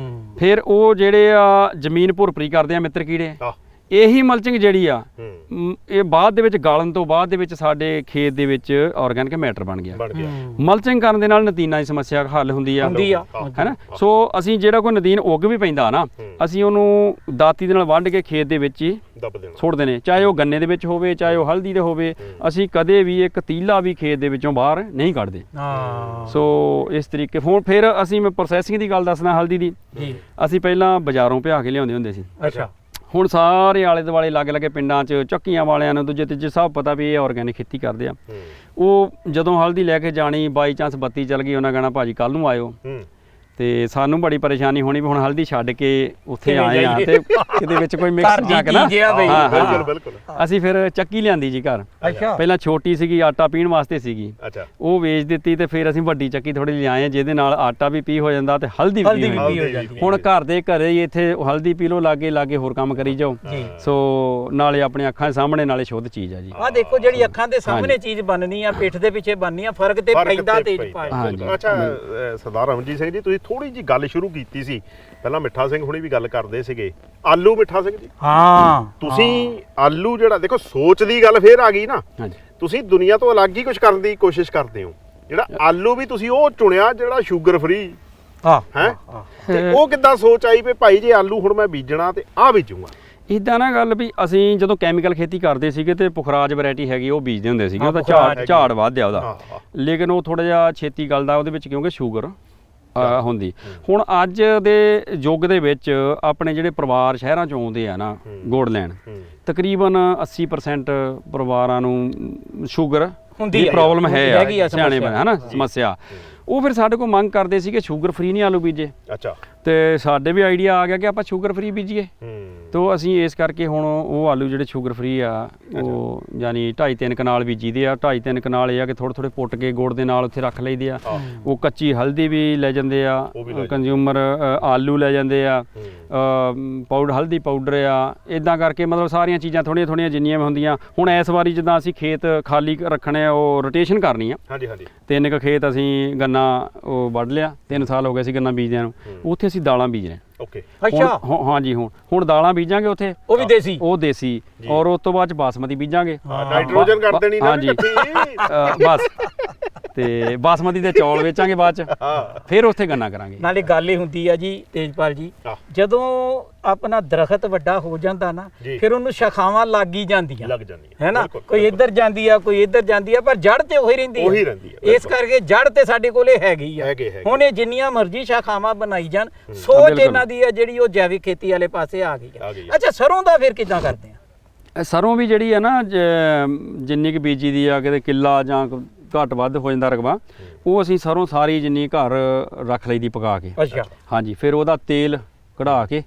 ਫਿਰ ਉਹ ਜਿਹੜੇ ਆ ਜ਼ਮੀਨ ਭੁਰਭਰੀ ਕਰਦੇ ਆ ਮਿੱਤਰ ਕੀੜੇ, ਇਹੀ ਮਲਚਿੰਗ ਜਿਹੜੀ ਆ ਇਹ ਬਾਅਦ ਦੇ ਵਿੱਚ ਗਾਲਣ ਤੋਂ ਬਾਅਦ ਦੇ ਵਿੱਚ ਸਾਡੇ ਖੇਤ ਦੇ ਵਿੱਚ ਆਰਗੈਨਿਕ ਮੈਟਰ ਬਣ ਗਿਆ। ਮਲਚਿੰਗ ਕਰਨ ਦੇ ਨਾਲ ਨਦੀਨਾਂ ਦੀ ਸਮੱਸਿਆ ਹੱਲ ਹੁੰਦੀ ਆ, ਹੈਨਾ। ਸੋ ਅਸੀਂ ਜਿਹੜਾ ਕੋਈ ਨਦੀਨ ਉੱਗ ਵੀ ਪੈਂਦਾ ਨਾ, ਅਸੀਂ ਉਹਨੂੰ ਦਾਤੀ ਦੇ ਨਾਲ ਵੱਢ ਕੇ ਖੇਤ ਦੇ ਵਿੱਚ ਹੀ ਸੁੱਟਦੇ ਨੇ, ਚਾਹੇ ਉਹ ਗੰਨੇ ਦੇ ਵਿੱਚ ਹੋਵੇ, ਚਾਹੇ ਉਹ ਹਲਦੀ ਦੇ ਹੋਵੇ। ਅਸੀਂ ਕਦੇ ਵੀ ਇੱਕ ਤੀਲਾ ਵੀ ਖੇਤ ਦੇ ਵਿੱਚੋਂ ਬਾਹਰ ਨਹੀਂ ਕੱਢਦੇ। ਸੋ ਇਸ ਤਰੀਕੇ ਫਿਰ ਅਸੀਂ ਮੈਂ ਪ੍ਰੋਸੈਸਿੰਗ ਦੀ ਗੱਲ ਦੱਸਦਾ ਹਲਦੀ ਦੀ। ਅਸੀਂ ਪਹਿਲਾਂ ਬਾਜ਼ਾਰੋਂ ਭਿਆ ਕੇ ਲਿਆਉਂਦੇ ਹੁੰਦੇ ਸੀ। ਅੱਛਾ। ਹੁਣ ਸਾਰੇ ਆਲੇ ਦੁਆਲੇ ਲਾਗੇ ਪਿੰਡਾਂ 'ਚ ਚੱਕੀਆਂ ਵਾਲਿਆਂ ਨੂੰ ਦੂਜੇ ਤੀਜੇ ਸਭ ਪਤਾ ਵੀ ਇਹ ਆਰਗੈਨਿਕ ਖੇਤੀ ਕਰਦੇ ਆ। ਉਹ ਜਦੋਂ ਹਲਦੀ ਲੈ ਕੇ ਜਾਣੀ, ਬਾਈ ਚਾਂਸ ਬੱਤੀ ਚੱਲ ਗਈ, ਉਹਨਾਂ ਕਹਿਣਾ ਭਾਜੀ ਕੱਲ ਨੂੰ ਆਇਓ। ਤੇ ਸਾਨੂੰ ਬੜੀ ਪਰੇਸ਼ਾਨੀ ਹੋਣੀ ਵੀ ਹੁਣ ਹਲਦੀ ਛੱਡ ਕੇ ਉੱਥੇ ਆਏ ਆ ਤੇ ਕਿਤੇ ਵਿੱਚ ਕੋਈ ਮਿਕਸ ਜਾ ਕੇ ਨਾ। ਅਸੀਂ ਫਿਰ ਚੱਕੀ ਲਿਆਂਦੀ ਜੀ ਘਰ। ਪਹਿਲਾਂ ਛੋਟੀ ਸੀਗੀ, ਆਟਾ ਪੀਣ ਵਾਸਤੇ ਸੀਗੀ, ਉਹ ਵੇਚ ਦਿੱਤੀ ਤੇ ਫਿਰ ਅਸੀਂ ਵੱਡੀ ਚੱਕੀ ਥੋੜੀ ਲਿਆਏ ਆ, ਜਿਹਦੇ ਨਾਲ ਆਟਾ ਵੀ ਪੀ ਹੋ ਜਾਂਦਾ ਤੇ ਹਲਦੀ ਵੀ ਹੋ ਜਾਂਦੀ। ਹੁਣ ਘਰ ਦੇ ਘਰੇ ਹੀ ਇੱਥੇ ਹਲਦੀ ਪੀ ਲਓ, ਲਾਗੇ ਹੋਰ ਕੰਮ ਕਰੀ ਜਾਓ। ਸੋ ਨਾਲੇ ਆਪਣੇ ਅੱਖਾਂ ਦੇ ਸਾਹਮਣੇ, ਨਾਲੇ ਸ਼ੁੱਧ ਚੀਜ਼ ਆ ਜੀ। ਆ ਦੇਖੋ ਜਿਹੜੀ ਅੱਖਾਂ ਦੇ ਸਾਹਮਣੇ ਚੀਜ਼ ਬਣਨੀ ਆ, ਪਿੱਠ ਦੇ ਪਿੱਛੇ ਬਣਨੀ ਆ, ਫਰਕ ਤੇ ਪੈਂਦਾ ਤੇਜ ਪਾਇਆ। ਅੱਛਾ ਸਰਦਾਰ ਰਮਨਜੀਤ ਸਿੰਘ ਜੀ, ਤੁਸੀਂ ਥੋੜੀ ਜੀ ਗੱਲ ਸ਼ੁਰੂ ਕੀਤੀ ਸੀ, ਪਹਿਲਾਂ ਮਿੱਠਾ ਸਿੰਘ ਹੁਣੀ ਵੀ ਗੱਲ ਕਰਦੇ ਸੀਗੇ ਆਲੂ। ਮਿੱਠਾ ਸਿੰਘ ਜੀ, ਹਾਂ, ਤੁਸੀਂ ਆਲੂ ਜਿਹੜਾ ਦੇਖੋ ਸੋਚ ਦੀ ਗੱਲ ਫੇਰ ਆ ਗਈ ਨਾ, ਤੁਸੀਂ ਦੁਨੀਆ ਤੋਂ ਅਲੱਗ ਹੀ ਕੁਝ ਕਰਨ ਦੀ ਕੋਸ਼ਿਸ਼ ਕਰਦੇ ਹੋ। ਜਿਹੜਾ ਆਲੂ ਵੀ ਤੁਸੀਂ ਉਹ ਚੁਣਿਆ ਜਿਹੜਾ ਸ਼ੂਗਰ ਫ੍ਰੀ ਹੈ, ਤੇ ਉਹ ਕਿੱਦਾਂ ਸੋਚ ਆਈ ਵੀ ਭਾਈ ਜੇ ਆਲੂ ਹੁਣ ਮੈਂ ਬੀਜਣਾ ਤੇ ਆਹ ਬੀਜੂਗਾ? ਇਦਾਂ ਨਾ ਗੱਲ ਵੀ ਅਸੀਂ ਜਦੋਂ ਕੈਮੀਕਲ ਖੇਤੀ ਕਰਦੇ ਸੀਗੇ ਤੇ ਪੁਖਰਾਜ ਵੈਰਾਈਟੀ ਹੈਗੀ ਉਹ ਬੀਜਦੇ ਹੁੰਦੇ ਸੀਗੇ, ਉਹਦਾ ਝਾੜ ਵੱਧ ਆ ਉਹਦਾ, ਲੇਕਿਨ ਉਹ ਥੋੜਾ ਜਿਹਾ ਛੇਤੀ ਗਲਦਾ ਉਹਦੇ ਵਿੱਚ, ਕਿਉਂਕਿ ਸ਼ੂਗਰ ਹੁੰਦੀ। ਹੁਣ ਅੱਜ ਦੇ ਯੁੱਗ ਦੇ ਵਿੱਚ ਆਪਣੇ ਜਿਹੜੇ ਪਰਿਵਾਰ ਸ਼ਹਿਰਾਂ ਚੋਂ ਆਉਂਦੇ ਆ ਨਾ ਗੁੜ ਲੈਣ, ਤਕਰੀਬਨ 80% ਪਰਿਵਾਰਾਂ ਨੂੰ ਸ਼ੂਗਰ ਦੀ ਪ੍ਰੋਬਲਮ ਹੈ, ਸਿਆਣੇ ਬਣੇ ਹਨਾ ਸਮੱਸਿਆ। ਉਹ ਫਿਰ ਸਾਡੇ ਕੋਲ ਮੰਗ ਕਰਦੇ ਸੀ ਕਿ ਸ਼ੂਗਰ ਫ੍ਰੀ ਨਹੀਂ ਆਲੂ ਬੀਜੇ। ਅੱਛਾ। ਤੇ ਸਾਡੇ ਵੀ ਆਈਡੀਆ ਆ ਗਿਆ ਕਿ ਆਪਾਂ ਸ਼ੂਗਰ ਫ੍ਰੀ ਬੀਜੀਏ। ਤੋ ਅਸੀਂ ਇਸ ਕਰਕੇ ਹੁਣ ਉਹ ਆਲੂ ਜਿਹੜੇ ਸ਼ੂਗਰ ਫ੍ਰੀ ਆ ਉਹ ਯਾਨੀ 2.5-3 ਕਨਾਲ ਬੀਜੀਦੇ ਆ। 2.5-3 ਕਨਾਲ ਇਹ ਆ ਕਿ ਥੋੜੇ ਪੁੱਟ ਕੇ ਗੁੜ ਦੇ ਨਾਲ ਉੱਥੇ ਰੱਖ ਲਈਦੇ ਆ। ਉਹ ਕੱਚੀ ਹਲਦੀ ਵੀ ਲੈ ਜਾਂਦੇ ਆ ਕੰਜ਼ਿਊਮਰ, ਆਲੂ ਲੈ ਜਾਂਦੇ ਆ, ਹਲਦੀ ਪਾਊਡਰ ਆ, ਇਦਾਂ ਕਰਕੇ ਮਤਲਬ ਸਾਰੀਆਂ ਚੀਜ਼ਾਂ ਥੋੜੀਆਂ ਜਿੰਨੀਆਂ ਵੀ ਹੁੰਦੀਆਂ। ਹੁਣ ਇਸ ਵਾਰੀ ਜਿੱਦਾਂ ਅਸੀਂ ਖੇਤ ਖਾਲੀ ਰੱਖਣੇ ਆ, ਉਹ ਰੋਟੇਸ਼ਨ ਕਰਨੀ ਆ। 3 ਕੁ ਖੇਤ ਅਸੀਂ ਗੰਨਾ ਉਹ ਵੱਢ ਲਿਆ, 3 ਸਾਲ ਹੋ ਗਏ ਸੀ ਗੰਨਾ ਬੀਜਦਿਆਂ ਨੂੰ। ਉੱਥੇ ਅਸੀਂ ਦਾਲਾਂ ਬੀਜ ਰਹੇ। ਓਕੇ, ਅੱਛਾ, ਹਾਂਜੀ। ਹੁਣ ਦਾਲਾਂ ਬੀਜਾਂਗੇ ਉੱਥੇ, ਉਹ ਵੀ ਦੇਸੀ, ਉਹ ਦੇਸੀ, ਔਰ ਉਸ ਤੋਂ ਬਾਅਦ ਬਾਸਮਤੀ ਬੀਜਾਂਗੇ। ਨਾਈਟ੍ਰੋਜਨ ਕਰ ਦੇਣੀ ਨਾ ਇਕੱਠੀ ਬਸ। ਤੇ ਬਾਸਮਤੀ ਦੇ ਚੌਲ ਵੇਚਾਂਗੇ ਬਾਅਦ ਚ, ਫਿਰ ਉੱਥੇ ਗੰਨਾ ਕਰਾਂਗੇ। ਨਾਲੇ ਗੱਲ ਇਹ ਹੁੰਦੀ ਆ ਜੀ ਤੇਜਪਾਲ ਜੀ, ਜਦੋਂ ਆਪਣਾ ਦਰਖਤ ਵੱਡਾ ਹੋ ਜਾਂਦਾ ਨਾ, ਫਿਰ ਉਹਨੂੰ ਸ਼ਾਖਾਵਾਂ ਲੱਗ ਹੀ ਜਾਂਦੀਆਂ ਹੈ ਨਾ, ਕੋਈ ਇੱਧਰ ਜਾਂਦੀ ਆ, ਕੋਈ ਇੱਧਰ ਜਾਂਦੀ ਆ, ਪਰ ਜੜ ਤੇ ਉਹੀ ਰਹਿੰਦੀ ਆ। ਇਸ ਕਰਕੇ ਜੜ ਤੇ ਸਾਡੇ ਕੋਲੇ ਹੈਗੀ ਆ। ਹੁਣ ਇਹ ਜਿੰਨੀਆਂ ਮਰਜ਼ੀ ਸ਼ਾਖਾਵਾਂ ਬਣਾਈ ਜਾਣ, ਸੋਚ ਇਹਨਾਂ ਦੀ ਆ ਜਿਹੜੀ ਉਹ ਜੈਵਿਕ ਖੇਤੀ ਵਾਲੇ ਪਾਸੇ ਆ ਗਈ ਆ। ਅੱਛਾ, ਸਰੋਂ ਦਾ ਫਿਰ ਕਿੱਦਾਂ ਕਰਦੇ ਆ? ਸਰੋਂ ਵੀ ਜਿਹੜੀ ਆ ਨਾ ਜਿੰਨੀ ਕੁ ਬੀਜੀ ਦੀ ਆ, ਕਿਤੇ ਕਿੱਲਾ ਜਾਂ ਘੱਟ ਵੱਧ ਹੋ ਜਾਂਦਾ ਰਕਬਾ, ਉਹ ਅਸੀਂ ਸਰੋਂ ਸਾਰੀ ਜਿੰਨੀ ਘਰ ਰੱਖ ਲਈ ਦੀ ਪਕਾ ਕੇ। ਅੱਛਾ। ਹਾਂਜੀ। ਫਿਰ ਉਹਦਾ ਤੇਲ ਕਢਾ ਕੇ,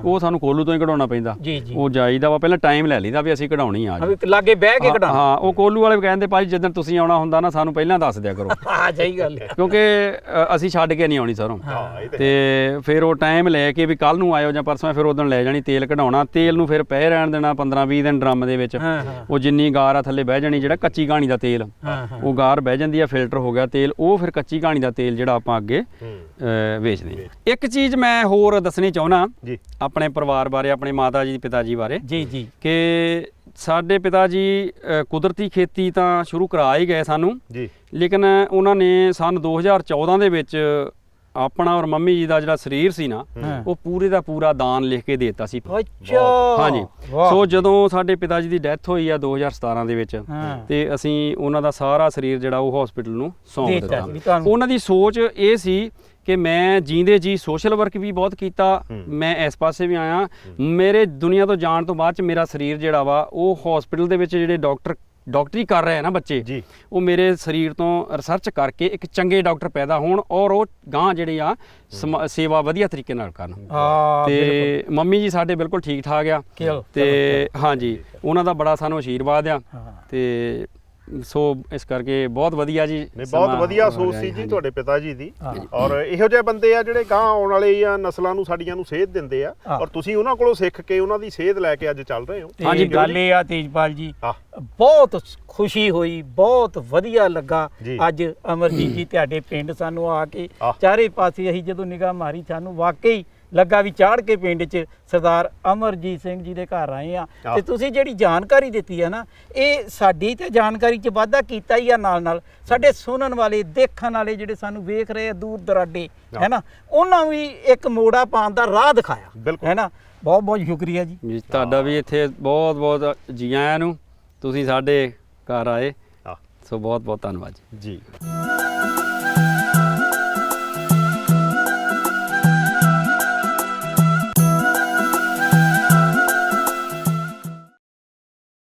ਉਹ ਸਾਨੂੰ ਕੋਲੂ ਤੋਂ ਹੀ ਕਢਾਉਣਾ ਪੈਂਦਾ। ਉਹ ਜਾਈਦਾ ਵਾ, ਪਹਿਲਾਂ ਟਾਈਮ ਲੈ ਲਈਦਾ ਵੀ ਅਸੀਂ ਕਢਾਉਣੀ ਆ, ਲਾਗੇ ਬਹਿ ਕੇ ਕਢਾਉਣਾ। ਹਾਂ, ਉਹ ਕੋਲੂ ਵਾਲੇ ਕਹਿੰਦੇ ਭਾਈ ਜਦੋਂ ਤੁਸੀਂ ਆਉਣਾ ਹੁੰਦਾ ਨਾ ਸਾਨੂੰ ਪਹਿਲਾਂ ਦੱਸ ਦਿਆ ਕਰੋ। ਹਾਂ, ਸਹੀ ਗੱਲ ਹੈ, ਕਿਉਂਕਿ ਅਸੀਂ ਛੱਡ ਕੇ ਨਹੀਂ ਆਉਣੀ ਸਰੋਂ। ਤੇ ਫਿਰ ਉਹ ਟਾਈਮ ਲੈ ਕੇ ਵੀ ਕੱਲ ਨੂੰ ਆਇਓ ਜਾਂ ਪਰਸੋਂ, ਫਿਰ ਉਦੋਂ ਲੈ ਜਾਣੀ, ਤੇਲ ਕਢਾਉਣਾ। ਤੇਲ ਨੂੰ ਫਿਰ ਪਏ ਰਹਿਣ ਦੇਣਾ 15-20 ਦਿਨ ਡਰਮ ਦੇ ਵਿੱਚ। ਉਹ ਜਿੰਨੀ ਗਾਰ ਆ ਥੱਲੇ ਬਹਿ ਜਾਣੀ, ਜਿਹੜਾ ਕੱਚੀ ਘਾਣੀ ਦਾ ਤੇਲ, ਉਹ ਗਾਰ ਬਹਿ ਜਾਂਦੀ ਆ, ਫਿਲਟਰ ਹੋ ਗਿਆ ਤੇਲ। ਉਹ ਫਿਰ ਕੱਚੀ ਘਾਣੀ ਦਾ ਤੇਲ ਜਿਹੜਾ ਆਪਾਂ ਅੱਗੇ ਵੇਚਦੇ। ਇੱਕ ਚੀਜ਼ ਮੈਂ ਹੋਰ ਦੱਸਣੀ ਚਾਹੁੰਦਾ ਆਪਣੇ ਪਰਿਵਾਰ ਬਾਰੇ, ਆਪਣੇ ਮਾਤਾ ਜੀ ਪਿਤਾ ਜੀ ਬਾਰੇ। ਜੀ ਕਿ ਸਾਡੇ ਪਿਤਾ ਜੀ ਕੁਦਰਤੀ ਖੇਤੀ ਤਾਂ ਸ਼ੁਰੂ ਕਰਾ ਹੀ ਗਏ ਸਾਨੂੰ, ਲੇਕਿਨ ਉਹਨਾਂ ਨੇ ਸਨ 2014 ਦੇ ਵਿੱਚ ਆਪਣਾ ਔਰ ਮੰਮੀ ਜੀ ਦਾ ਜਿਹੜਾ ਸਰੀਰ ਸੀ ਨਾ, ਉਹ ਪੂਰੇ ਦਾ ਪੂਰਾ ਦਾਨ ਲਿਖ ਕੇ ਦੇ ਦਿੱਤਾ ਸੀ। ਅੱਛਾ। ਹਾਂਜੀ। ਸੋ ਜਦੋਂ ਸਾਡੇ ਪਿਤਾ ਜੀ ਦੀ ਡੈਥ ਹੋਈ ਆ 2017 ਦੇ ਵਿੱਚ, ਤੇ ਅਸੀਂ ਉਹਨਾਂ ਦਾ ਸਾਰਾ ਸਰੀਰ ਜਿਹੜਾ ਉਹ ਹਸਪੀਟਲ ਨੂੰ ਸੌਂਪ ਦਿੱਤਾ। ਉਹਨਾਂ ਦੀ ਸੋਚ ਇਹ ਸੀ ਕਿ ਮੈਂ ਜੀਂਦੇ ਜੀ ਸੋਸ਼ਲ ਵਰਕ ਵੀ ਬਹੁਤ ਕੀਤਾ, ਮੈਂ ਇਸ ਪਾਸੇ ਵੀ ਆਇਆ। ਮੇਰੇ ਦੁਨੀਆ ਤੋਂ ਜਾਣ ਤੋਂ ਬਾਅਦ ਚ ਮੇਰਾ ਸਰੀਰ ਜਿਹੜਾ ਵਾ ਉਹ ਹਸਪੀਟਲ ਦੇ ਵਿੱਚ ਜਿਹੜੇ ਡਾਕਟਰੀ ਕਰ ਰਹੇ ਆ ਨਾ ਬੱਚੇ, ਉਹ ਮੇਰੇ ਸਰੀਰ ਤੋਂ ਰਿਸਰਚ ਕਰਕੇ ਇੱਕ ਚੰਗੇ ਡਾਕਟਰ ਪੈਦਾ ਹੋਣ, ਔਰ ਉਹ ਗਾਂ ਜਿਹੜੀ ਆ ਸੇਵਾ ਵਧੀਆ ਤਰੀਕੇ ਨਾਲ ਕਰਨ। ਤੇ ਮੰਮੀ ਜੀ ਸਾਡੇ ਬਿਲਕੁਲ ਠੀਕ ਠਾਕ ਆ। ਤੇ ਹਾਂਜੀ, ਉਹਨਾਂ ਦਾ ਬੜਾ ਸਾਨੂੰ ਆਸ਼ੀਰਵਾਦ ਆ। ਤੇ ਸੋ ਇਸ ਕਰਕੇ ਬਹੁਤ ਵਧੀਆ ਜੀ ਨਹੀਂ ਬਹੁਤ ਵਧੀਆ ਸੋਚ ਸੀ ਜੀ ਤੁਹਾਡੇ ਪਿਤਾ ਜੀ ਦੀ ਔਰ ਇਹੋ ਜਿਹੇ ਬੰਦੇ ਆ ਜਿਹੜੇ ਗਾਂ ਆਉਣ ਵਾਲੇ ਜਾਂ ਨਸਲਾਂ ਨੂੰ ਸਾਡੀਆਂ ਨੂੰ ਸੇਧ ਦਿੰਦੇ ਆ ਔਰ ਤੁਸੀਂ ਉਹਨਾਂ ਕੋਲੋਂ ਸਿੱਖ ਕੇ ਉਹਨਾਂ ਦੀ ਸੇਧ ਲੈ ਕੇ ਅੱਜ ਚੱਲ ਰਹੇ ਹੋ। ਹਾਂਜੀ ਗੱਲ ਇਹ ਆ ਤੇਜਪਾਲ ਜੀ ਬਹੁਤ ਖੁਸ਼ੀ ਹੋਈ, ਬਹੁਤ ਵਧੀਆ ਲੱਗਾ ਅੱਜ ਅਮਰਜੀਤ ਜੀ ਤੁਹਾਡੇ ਪਿੰਡ ਸਾਨੂੰ ਆ ਕੇ ਚਾਰੇ ਪਾਸੇ ਅਸੀਂ ਜਦੋਂ ਨਿਗਾਹ ਮਾਰੀ ਸਾਨੂੰ ਵਾਕਈ ਲੱਗਾ ਵੀ ਚਾੜ ਕੇ ਪਿੰਡ 'ਚ ਸਰਦਾਰ ਅਮਰਜੀਤ ਸਿੰਘ ਜੀ ਦੇ ਘਰ ਆਏ ਆ ਤੇ ਤੁਸੀਂ ਜਿਹੜੀ ਜਾਣਕਾਰੀ ਦਿੱਤੀ ਹੈ ਨਾ ਇਹ ਸਾਡੀ ਤੇ ਜਾਣਕਾਰੀ 'ਚ ਵਾਧਾ ਕੀਤਾ ਹੀ ਆ, ਨਾਲ ਨਾਲ ਸਾਡੇ ਸੁਣਨ ਵਾਲੇ ਦੇਖਣ ਵਾਲੇ ਜਿਹੜੇ ਸਾਨੂੰ ਵੇਖ ਰਹੇ ਆ ਦੂਰ ਦਰਾਡੇ ਹੈ ਨਾ ਉਹਨਾਂ ਵੀ ਇੱਕ ਮੋੜਾ ਪਾਉਣ ਦਾ ਰਾਹ ਦਿਖਾਇਆ ਹੈ ਨਾ। ਬਹੁਤ ਬਹੁਤ ਸ਼ੁਕਰੀਆ ਜੀ ਤੁਹਾਡਾ ਵੀ ਇੱਥੇ ਬਹੁਤ ਬਹੁਤ ਜੀ ਆਇਆਂ ਨੂੰ, ਤੁਸੀਂ ਸਾਡੇ ਘਰ ਆਏ, ਸੋ ਬਹੁਤ ਬਹੁਤ ਧੰਨਵਾਦ ਜੀ।